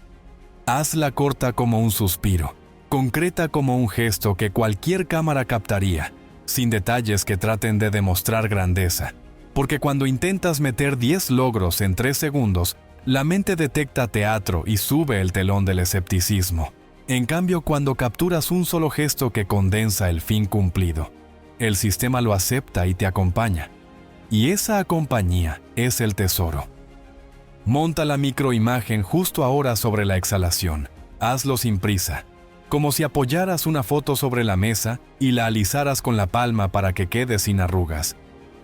Hazla corta como un suspiro, concreta como un gesto que cualquier cámara captaría, sin detalles que traten de demostrar grandeza. Porque cuando intentas meter 10 logros en 3 segundos, la mente detecta teatro y sube el telón del escepticismo. En cambio, cuando capturas un solo gesto que condensa el fin cumplido, el sistema lo acepta y te acompaña. Y esa compañía es el tesoro. Monta la microimagen justo ahora sobre la exhalación. Hazlo sin prisa, como si apoyaras una foto sobre la mesa y la alisaras con la palma para que quede sin arrugas.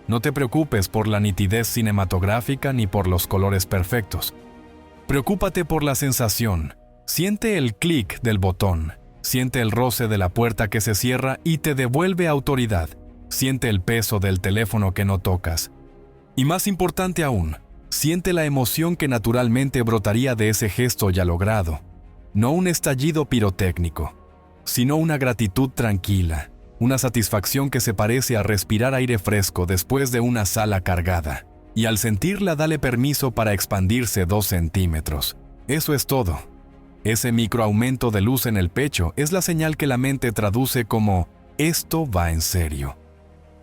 No te preocupes por la nitidez cinematográfica ni por los colores perfectos. Preocúpate por la sensación. Siente el clic del botón. Siente el roce de la puerta que se cierra y te devuelve autoridad. Siente el peso del teléfono que no tocas. Y más importante aún, siente la emoción que naturalmente brotaría de ese gesto ya logrado. No un estallido pirotécnico, sino una gratitud tranquila, una satisfacción que se parece a respirar aire fresco después de una sala cargada. Y al sentirla, dale permiso para expandirse 2 centímetros. Eso es todo. Ese microaumento de luz en el pecho es la señal que la mente traduce como «esto va en serio».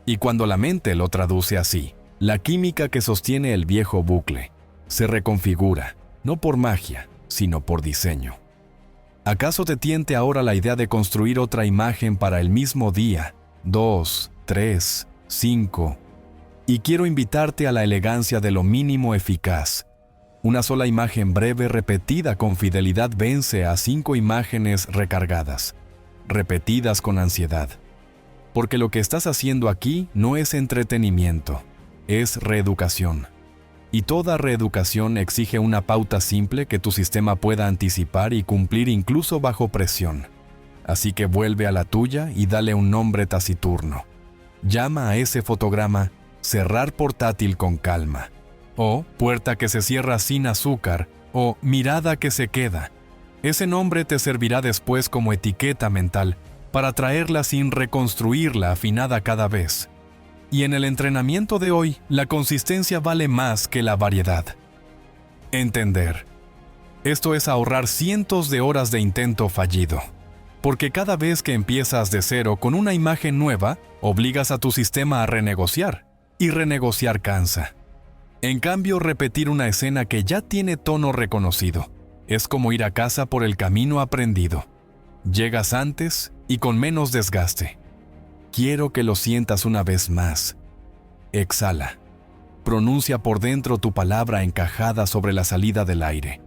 Y cuando la mente lo traduce así, la química que sostiene el viejo bucle se reconfigura, no por magia, sino por diseño. ¿Acaso te tiente ahora la idea de construir otra imagen para el mismo día? 2, 3, 5. Y quiero invitarte a la elegancia de lo mínimo eficaz. Una sola imagen breve repetida con fidelidad vence a 5 imágenes recargadas, repetidas con ansiedad. Porque lo que estás haciendo aquí no es entretenimiento, es reeducación. Y toda reeducación exige una pauta simple que tu sistema pueda anticipar y cumplir incluso bajo presión. Así que vuelve a la tuya y dale un nombre taciturno. Llama a ese fotograma cerrar portátil con calma, o puerta que se cierra sin azúcar, o mirada que se queda. Ese nombre te servirá después como etiqueta mental para traerla sin reconstruirla afinada cada vez. Y en el entrenamiento de hoy, la consistencia vale más que la variedad. Entender. Esto es ahorrar cientos de horas de intento fallido. Porque cada vez que empiezas de cero con una imagen nueva, obligas a tu sistema a renegociar. Y renegociar cansa. En cambio, repetir una escena que ya tiene tono reconocido es como ir a casa por el camino aprendido. Llegas antes y con menos desgaste. Quiero que lo sientas una vez más. Exhala. Pronuncia por dentro tu palabra encajada sobre la salida del aire.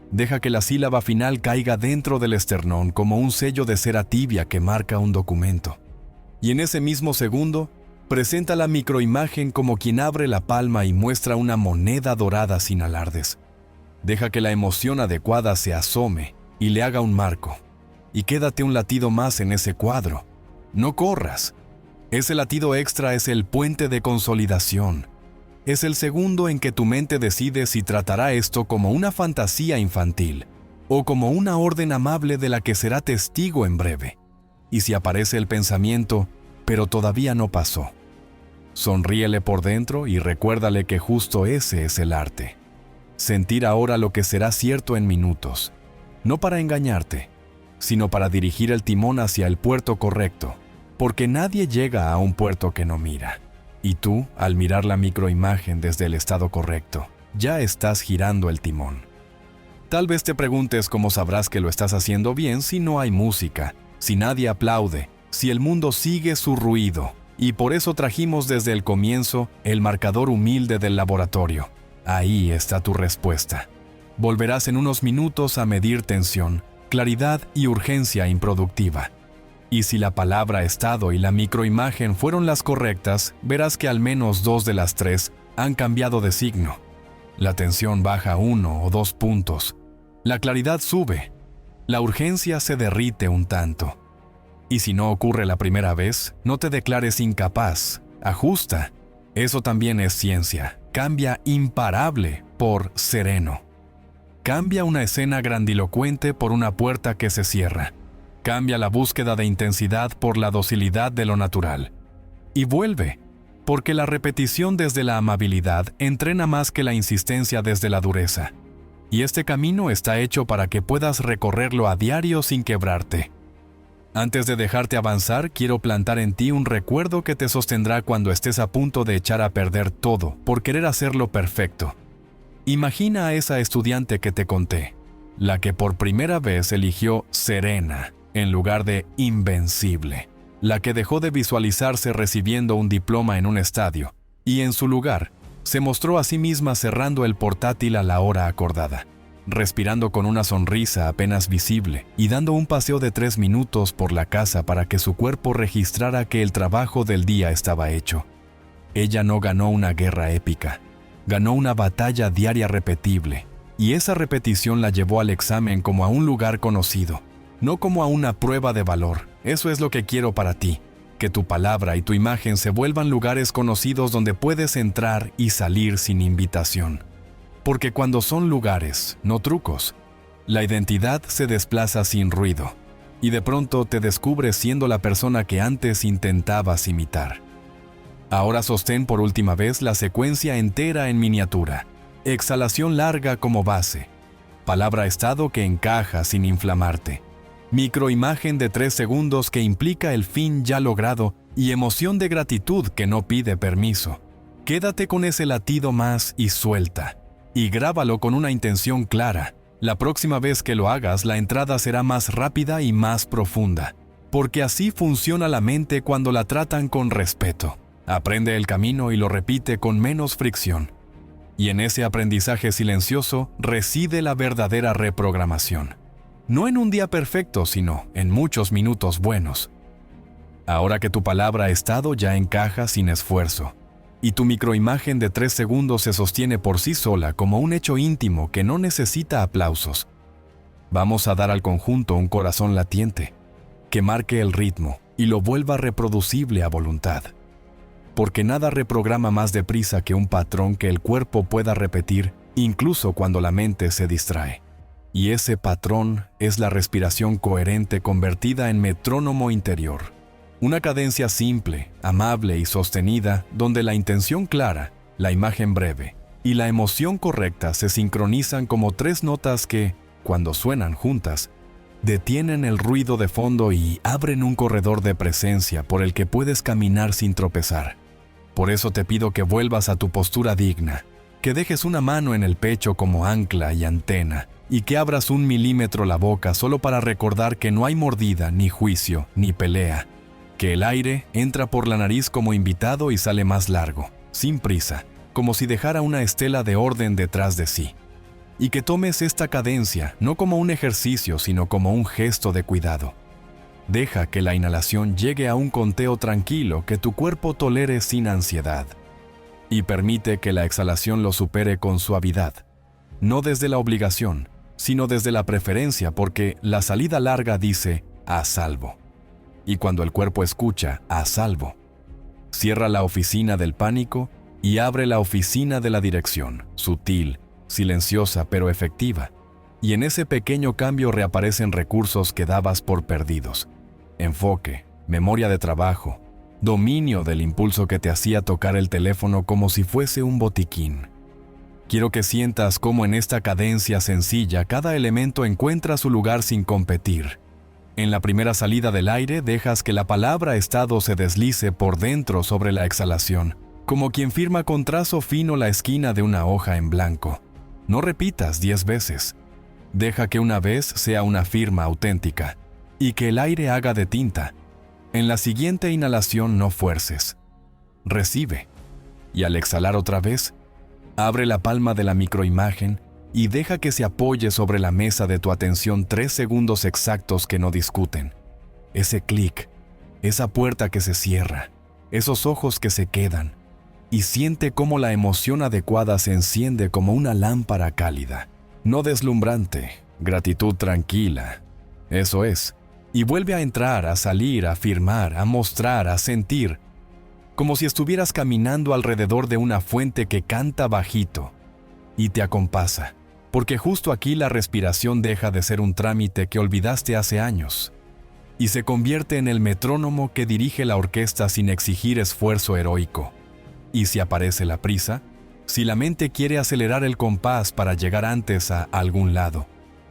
Deja que la sílaba final caiga dentro del esternón como un sello de cera tibia que marca un documento. Y en ese mismo segundo, presenta la microimagen como quien abre la palma y muestra una moneda dorada sin alardes. Deja que la emoción adecuada se asome y le haga un marco. Y quédate un latido más en ese cuadro. No corras. Ese latido extra es el puente de consolidación. Es el segundo en que tu mente decide si tratará esto como una fantasía infantil o como una orden amable de la que será testigo en breve. Y si aparece el pensamiento, pero todavía no pasó. Sonríele por dentro y recuérdale que justo ese es el arte. Sentir ahora lo que será cierto en minutos, no para engañarte, sino para dirigir el timón hacia el puerto correcto, porque nadie llega a un puerto que no mira. Y tú, al mirar la microimagen desde el estado correcto, ya estás girando el timón. Tal vez te preguntes cómo sabrás que lo estás haciendo bien si no hay música, si nadie aplaude, si el mundo sigue su ruido. Y por eso trajimos desde el comienzo el marcador humilde del laboratorio. Ahí está tu respuesta. Volverás en unos minutos a medir tensión, claridad y urgencia improductiva. Y si la palabra estado y la microimagen fueron las correctas, verás que al menos 2 de las 3 han cambiado de signo. La tensión baja 1 o 2 puntos. La claridad sube. La urgencia se derrite un tanto. Y si no ocurre la primera vez, no te declares incapaz. Ajusta. Eso también es ciencia. Cambia imparable por sereno. Cambia una escena grandilocuente por una puerta que se cierra. Cambia la búsqueda de intensidad por la docilidad de lo natural. Y vuelve, porque la repetición desde la amabilidad entrena más que la insistencia desde la dureza. Y este camino está hecho para que puedas recorrerlo a diario sin quebrarte. Antes de dejarte avanzar, quiero plantar en ti un recuerdo que te sostendrá cuando estés a punto de echar a perder todo por querer hacerlo perfecto. Imagina a esa estudiante que te conté, la que por primera vez eligió serena en lugar de invencible, la que dejó de visualizarse recibiendo un diploma en un estadio y en su lugar se mostró a sí misma cerrando el portátil a la hora acordada, respirando con una sonrisa apenas visible y dando un paseo de 3 minutos por la casa para que su cuerpo registrara que el trabajo del día estaba hecho. Ella no ganó una guerra épica, ganó una batalla diaria repetible, Y esa repetición la llevó al examen como a un lugar conocido, no como a una prueba de valor. Eso es lo que quiero para ti, que tu palabra y tu imagen se vuelvan lugares conocidos donde puedes entrar y salir sin invitación. Porque cuando son lugares, no trucos, la identidad se desplaza sin ruido, y de pronto te descubres siendo la persona que antes intentabas imitar. Ahora sostén por última vez la secuencia entera en miniatura. Exhalación larga como base. Palabra estado que encaja sin inflamarte. Microimagen de 3 segundos que implica el fin ya logrado y emoción de gratitud que no pide permiso. Quédate con ese latido más y suelta. Y grábalo con una intención clara. La próxima vez que lo hagas, la entrada será más rápida y más profunda. Porque así funciona la mente cuando la tratan con respeto. Aprende el camino y lo repite con menos fricción. Y en ese aprendizaje silencioso reside la verdadera reprogramación. No en un día perfecto, sino en muchos minutos buenos. Ahora que tu palabra estado ya encaja sin esfuerzo, y tu microimagen de 3 segundos se sostiene por sí sola como un hecho íntimo que no necesita aplausos, vamos a dar al conjunto un corazón latiente, que marque el ritmo y lo vuelva reproducible a voluntad. Porque nada reprograma más deprisa que un patrón que el cuerpo pueda repetir incluso cuando la mente se distrae. Y ese patrón es la respiración coherente convertida en metrónomo interior. Una cadencia simple, amable y sostenida donde la intención clara, la imagen breve y la emoción correcta se sincronizan como 3 notas que, cuando suenan juntas, detienen el ruido de fondo y abren un corredor de presencia por el que puedes caminar sin tropezar. Por eso te pido que vuelvas a tu postura digna, que dejes una mano en el pecho como ancla y antena, y que abras 1 milímetro la boca solo para recordar que no hay mordida, ni juicio, ni pelea, que el aire entra por la nariz como invitado y sale más largo, sin prisa, como si dejara una estela de orden detrás de sí. Y que tomes esta cadencia no como un ejercicio, sino como un gesto de cuidado. Deja que la inhalación llegue a un conteo tranquilo que tu cuerpo tolere sin ansiedad. Y permite que la exhalación lo supere con suavidad. No desde la obligación, sino desde la preferencia, porque la salida larga dice a salvo. Y cuando el cuerpo escucha a salvo, cierra la oficina del pánico y abre la oficina de la dirección, sutil, silenciosa pero efectiva. Y en ese pequeño cambio reaparecen recursos que dabas por perdidos. Enfoque, memoria de trabajo, dominio del impulso que te hacía tocar el teléfono como si fuese un botiquín. Quiero que sientas cómo en esta cadencia sencilla cada elemento encuentra su lugar sin competir. En la primera salida del aire dejas que la palabra estado se deslice por dentro sobre la exhalación, como quien firma con trazo fino la esquina de una hoja en blanco. No repitas 10 veces. Deja que una vez sea una firma auténtica y que el aire haga de tinta. En la siguiente inhalación no fuerces. Recibe. Y al exhalar otra vez, abre la palma de la microimagen y deja que se apoye sobre la mesa de tu atención 3 segundos exactos que no discuten. Ese clic, esa puerta que se cierra, esos ojos que se quedan, y siente cómo la emoción adecuada se enciende como una lámpara cálida. No deslumbrante, gratitud tranquila. Eso es. Y vuelve a entrar, a salir, a firmar, a mostrar, a sentir, como si estuvieras caminando alrededor de una fuente que canta bajito y te acompasa, porque justo aquí la respiración deja de ser un trámite que olvidaste hace años y se convierte en el metrónomo que dirige la orquesta sin exigir esfuerzo heroico. Y si aparece la prisa, si la mente quiere acelerar el compás para llegar antes a algún lado,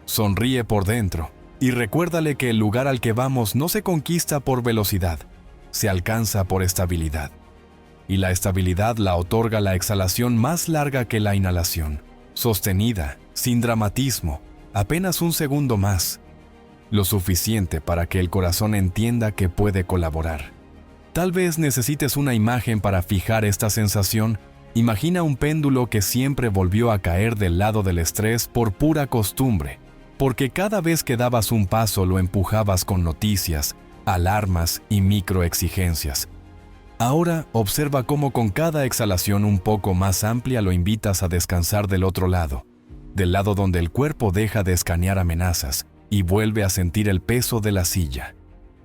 sonríe por dentro y recuérdale que el lugar al que vamos no se conquista por velocidad, se alcanza por estabilidad. Y la estabilidad la otorga la exhalación más larga que la inhalación, sostenida, sin dramatismo, apenas 1 segundo más, lo suficiente para que el corazón entienda que puede colaborar. Tal vez necesites una imagen para fijar esta sensación. Imagina un péndulo que siempre volvió a caer del lado del estrés por pura costumbre, porque cada vez que dabas un paso lo empujabas con noticias, alarmas y microexigencias. Ahora observa cómo con cada exhalación un poco más amplia lo invitas a descansar del otro lado, del lado donde el cuerpo deja de escanear amenazas y vuelve a sentir el peso de la silla,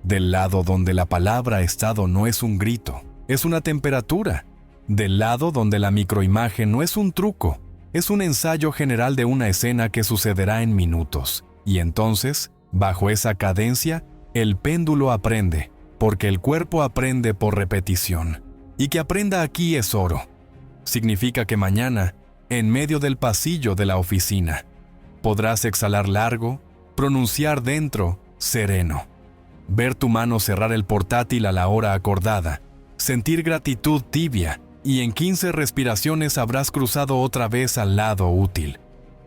del lado donde la palabra estado no es un grito, es una temperatura, del lado donde la microimagen no es un truco, es un ensayo general de una escena que sucederá en minutos. Y entonces, bajo esa cadencia, el péndulo aprende, porque el cuerpo aprende por repetición. Y que aprenda aquí es oro. Significa que mañana, en medio del pasillo de la oficina, podrás exhalar largo, pronunciar dentro, sereno. Ver tu mano cerrar el portátil a la hora acordada, sentir gratitud tibia, y en 15 respiraciones habrás cruzado otra vez al lado útil,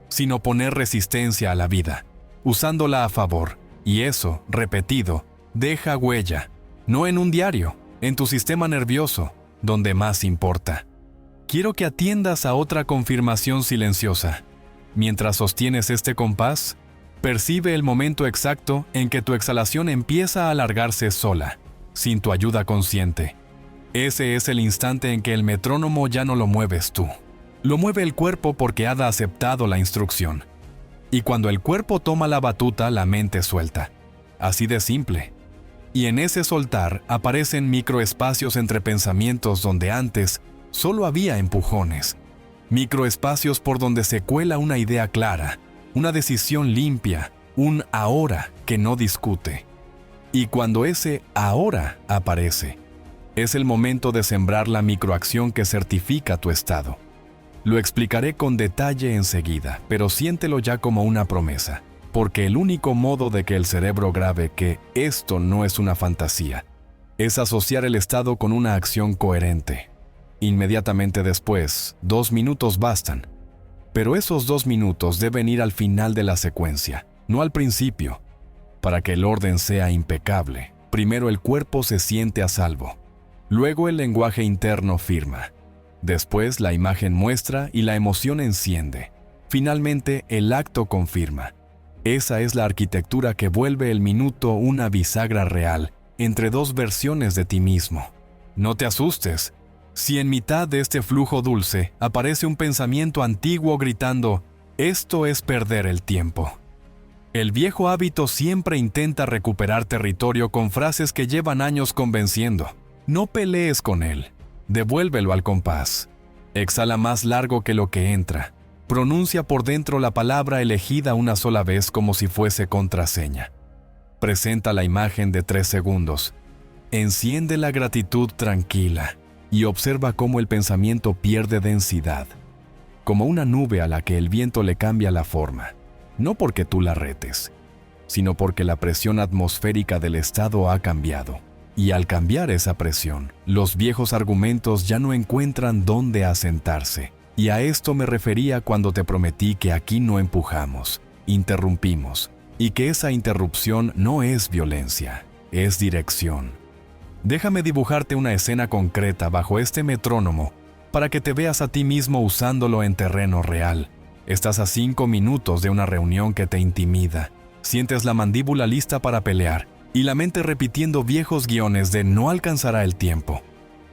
sin oponer resistencia a la vida, usándola a favor, y eso, repetido, deja huella, no en un diario, en tu sistema nervioso, donde más importa. Quiero que atiendas a otra confirmación silenciosa. Mientras sostienes este compás, percibe el momento exacto en que tu exhalación empieza a alargarse sola, sin tu ayuda consciente. Ese es el instante en que el metrónomo ya no lo mueves tú. Lo mueve el cuerpo porque ha aceptado la instrucción. Y cuando el cuerpo toma la batuta, la mente suelta. Así de simple. Y en ese soltar aparecen microespacios entre pensamientos donde antes solo había empujones. Microespacios por donde se cuela una idea clara, una decisión limpia, un ahora que no discute. Y cuando ese ahora aparece, es el momento de sembrar la microacción que certifica tu estado. Lo explicaré con detalle enseguida, pero siéntelo ya como una promesa, porque el único modo de que el cerebro grabe que esto no es una fantasía es asociar el estado con una acción coherente. Inmediatamente después, 2 minutos bastan, pero esos 2 minutos deben ir al final de la secuencia, no al principio. Para que el orden sea impecable, primero el cuerpo se siente a salvo. Luego el lenguaje interno firma. Después la imagen muestra y la emoción enciende. Finalmente el acto confirma. Esa es la arquitectura que vuelve el minuto una bisagra real entre 2 versiones de ti mismo. No te asustes. Si en mitad de este flujo dulce aparece un pensamiento antiguo gritando, esto es perder el tiempo. El viejo hábito siempre intenta recuperar territorio con frases que llevan años convenciendo. No pelees con él, devuélvelo al compás. Exhala más largo que lo que entra. Pronuncia por dentro la palabra elegida una sola vez como si fuese contraseña. Presenta la imagen de 3 segundos. Enciende la gratitud tranquila y observa cómo el pensamiento pierde densidad, como una nube a la que el viento le cambia la forma, no porque tú la retes, sino porque la presión atmosférica del estado ha cambiado. Y al cambiar esa presión, los viejos argumentos ya no encuentran dónde asentarse. Y a esto me refería cuando te prometí que aquí no empujamos, interrumpimos, y que esa interrupción no es violencia, es dirección. Déjame dibujarte una escena concreta bajo este metrónomo para que te veas a ti mismo usándolo en terreno real. Estás a 5 minutos de una reunión que te intimida. Sientes la mandíbula lista para pelear y la mente repitiendo viejos guiones de no alcanzará el tiempo.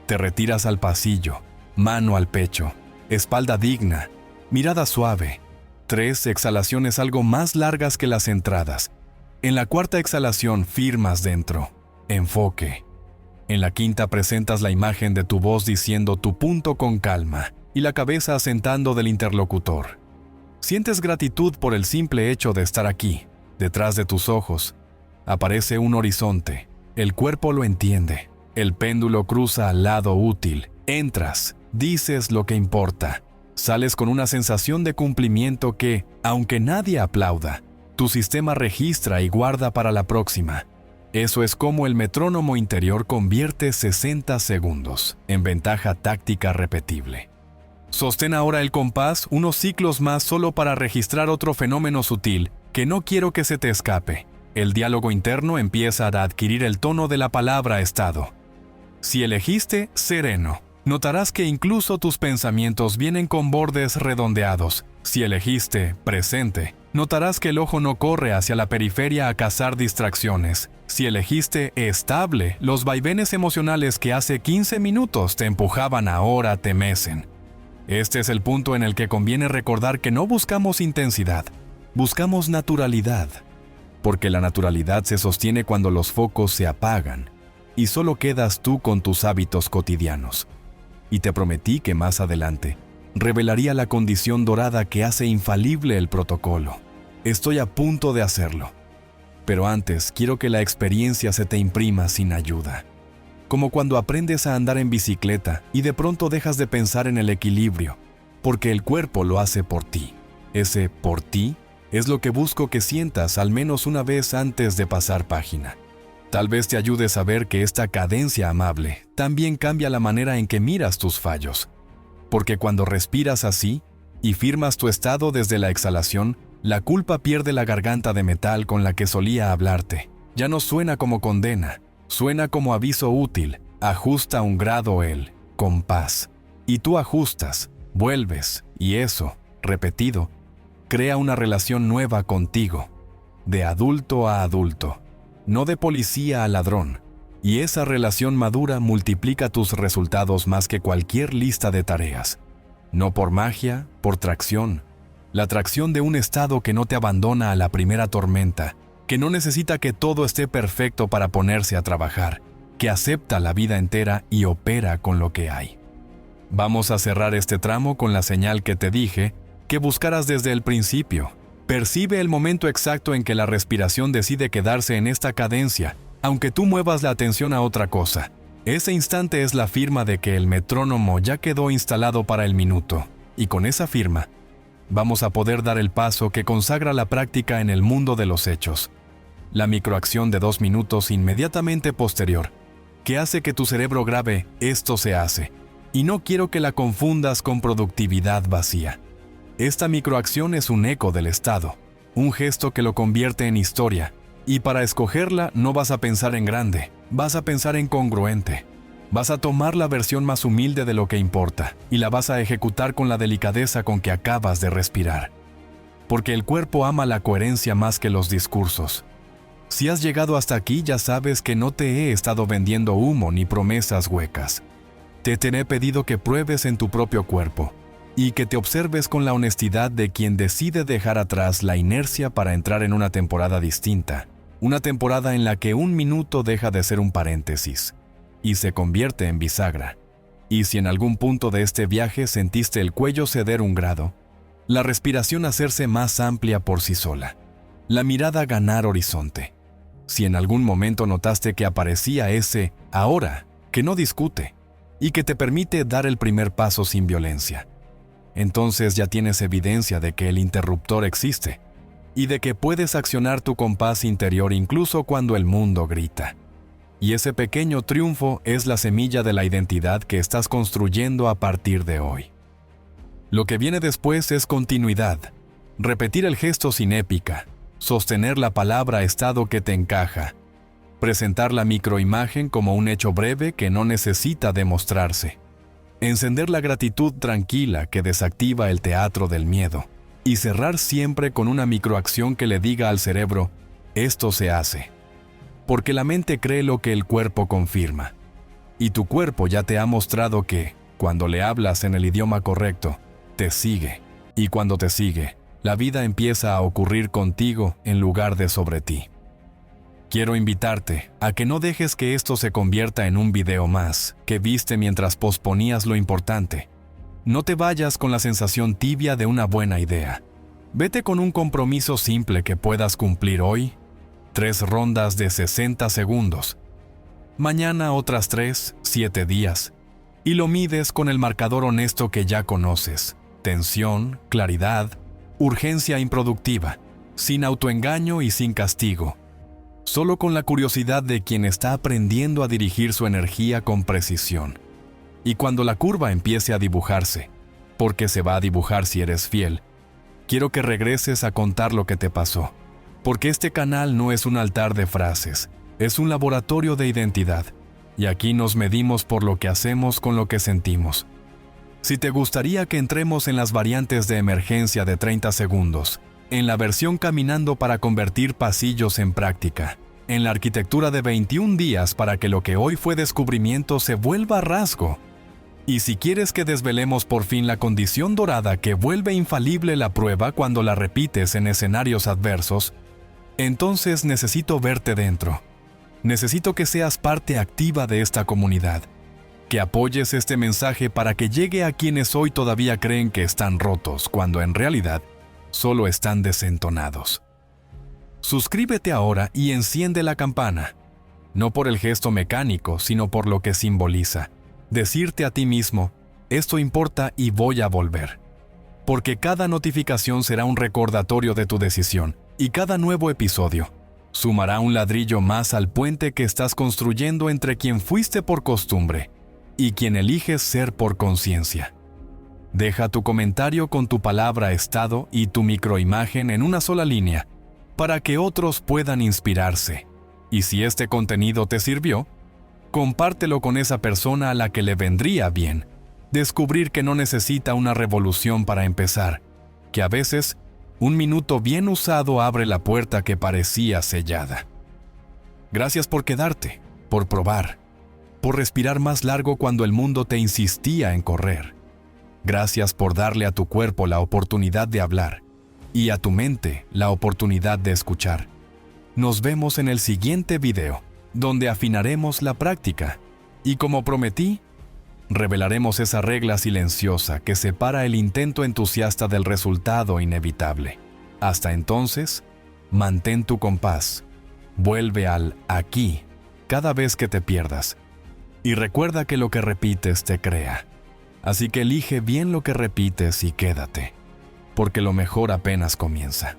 Te retiras al pasillo, mano al pecho, espalda digna, mirada suave. 3 exhalaciones algo más largas que las entradas. En la 4ª exhalación firmas dentro. Enfoque. En la 5ª presentas la imagen de tu voz diciendo tu punto con calma y la cabeza asentando del interlocutor. Sientes gratitud por el simple hecho de estar aquí. Detrás de tus ojos aparece un horizonte. El cuerpo lo entiende. El péndulo cruza al lado útil. Entras, dices lo que importa. Sales con una sensación de cumplimiento que, aunque nadie aplauda, tu sistema registra y guarda para la próxima. Eso es como el metrónomo interior convierte 60 segundos en ventaja táctica repetible. Sostén ahora el compás unos ciclos más solo para registrar otro fenómeno sutil que no quiero que se te escape. El diálogo interno empieza a adquirir el tono de la palabra estado. Si elegiste sereno, notarás que incluso tus pensamientos vienen con bordes redondeados. Si elegiste presente, notarás que el ojo no corre hacia la periferia a cazar distracciones. Si elegiste estable, los vaivenes emocionales que hace 15 minutos te empujaban ahora te mecen. Este es el punto en el que conviene recordar que no buscamos intensidad, buscamos naturalidad, porque la naturalidad se sostiene cuando los focos se apagan y solo quedas tú con tus hábitos cotidianos. Y te prometí que más adelante revelaría la condición dorada que hace infalible el protocolo. Estoy a punto de hacerlo. Pero antes quiero que la experiencia se te imprima sin ayuda. Como cuando aprendes a andar en bicicleta y de pronto dejas de pensar en el equilibrio, porque el cuerpo lo hace por ti. Ese por ti es lo que busco que sientas al menos una vez antes de pasar página. Tal vez te ayude a saber que esta cadencia amable también cambia la manera en que miras tus fallos. Porque cuando respiras así y firmas tu estado desde la exhalación, la culpa pierde la garganta de metal con la que solía hablarte. Ya no suena como condena, suena como aviso útil. Ajusta un grado el compás. Y tú ajustas, vuelves, y eso, repetido, crea una relación nueva contigo, de adulto a adulto, no de policía a ladrón. Y esa relación madura multiplica tus resultados más que cualquier lista de tareas. No por magia, por tracción. La tracción de un estado que no te abandona a la primera tormenta, que no necesita que todo esté perfecto para ponerse a trabajar, que acepta la vida entera y opera con lo que hay. Vamos a cerrar este tramo con la señal que te dije que buscaras desde el principio. Percibe el momento exacto en que la respiración decide quedarse en esta cadencia, aunque tú muevas la atención a otra cosa. Ese instante es la firma de que el metrónomo ya quedó instalado para el minuto, y con esa firma, vamos a poder dar el paso que consagra la práctica en el mundo de los hechos. La microacción de 2 minutos inmediatamente posterior, que hace que tu cerebro grabe «esto se hace», y no quiero que la confundas con productividad vacía. Esta microacción es un eco del estado, un gesto que lo convierte en historia, y para escogerla no vas a pensar en grande, vas a pensar en congruente. Vas a tomar la versión más humilde de lo que importa y la vas a ejecutar con la delicadeza con que acabas de respirar. Porque el cuerpo ama la coherencia más que los discursos. Si has llegado hasta aquí ya sabes que no te he estado vendiendo humo ni promesas huecas. Te he pedido que pruebes en tu propio cuerpo y que te observes con la honestidad de quien decide dejar atrás la inercia para entrar en una temporada distinta. Una temporada en la que un minuto deja de ser un paréntesis y se convierte en bisagra. Y si en algún punto de este viaje sentiste el cuello ceder un grado, la respiración hacerse más amplia por sí sola, la mirada ganar horizonte. Si en algún momento notaste que aparecía ese ahora que no discute y que te permite dar el primer paso sin violencia, entonces ya tienes evidencia de que el interruptor existe y de que puedes accionar tu compás interior incluso cuando el mundo grita. Y ese pequeño triunfo es la semilla de la identidad que estás construyendo a partir de hoy. Lo que viene después es continuidad, repetir el gesto sin épica, sostener la palabra estado que te encaja, presentar la microimagen como un hecho breve que no necesita demostrarse, encender la gratitud tranquila que desactiva el teatro del miedo, y cerrar siempre con una microacción que le diga al cerebro, esto se hace. Porque la mente cree lo que el cuerpo confirma. Y tu cuerpo ya te ha mostrado que, cuando le hablas en el idioma correcto, te sigue. Y cuando te sigue, la vida empieza a ocurrir contigo en lugar de sobre ti. Quiero invitarte a que no dejes que esto se convierta en un video más que viste mientras posponías lo importante. No te vayas con la sensación tibia de una buena idea. Vete con un compromiso simple que puedas cumplir hoy. 3 rondas de 60 segundos. Mañana otras 3, 7 días. Y lo mides con el marcador honesto que ya conoces. Tensión, claridad, urgencia improductiva, sin autoengaño y sin castigo. Solo con la curiosidad de quien está aprendiendo a dirigir su energía con precisión. Y cuando la curva empiece a dibujarse, porque se va a dibujar si eres fiel, quiero que regreses a contar lo que te pasó. Porque este canal no es un altar de frases, es un laboratorio de identidad. Y aquí nos medimos por lo que hacemos con lo que sentimos. Si te gustaría que entremos en las variantes de emergencia de 30 segundos, en la versión caminando para convertir pasillos en práctica, en la arquitectura de 21 días para que lo que hoy fue descubrimiento se vuelva rasgo, Y si quieres que desvelemos por fin la condición dorada que vuelve infalible la prueba cuando la repites en escenarios adversos, entonces necesito verte dentro. Necesito que seas parte activa de esta comunidad, que apoyes este mensaje para que llegue a quienes hoy todavía creen que están rotos, cuando en realidad solo están desentonados. Suscríbete ahora y enciende la campana, no por el gesto mecánico, sino por lo que simboliza. Decirte a ti mismo, esto importa y voy a volver. Porque cada notificación será un recordatorio de tu decisión, y cada nuevo episodio sumará un ladrillo más al puente que estás construyendo entre quien fuiste por costumbre y quien eliges ser por conciencia. Deja tu comentario con tu palabra estado y tu microimagen en una sola línea, para que otros puedan inspirarse. Y si este contenido te sirvió, compártelo con esa persona a la que le vendría bien descubrir que no necesita una revolución para empezar, que a veces un minuto bien usado abre la puerta que parecía sellada. Gracias por quedarte, por probar, por respirar más largo cuando el mundo te insistía en correr. Gracias por darle a tu cuerpo la oportunidad de hablar y a tu mente la oportunidad de escuchar. Nos vemos en el siguiente video, donde afinaremos la práctica y, como prometí, revelaremos esa regla silenciosa que separa el intento entusiasta del resultado inevitable. Hasta entonces, mantén tu compás, vuelve al aquí cada vez que te pierdas y recuerda que lo que repites te crea. Así que elige bien lo que repites y quédate, porque lo mejor apenas comienza.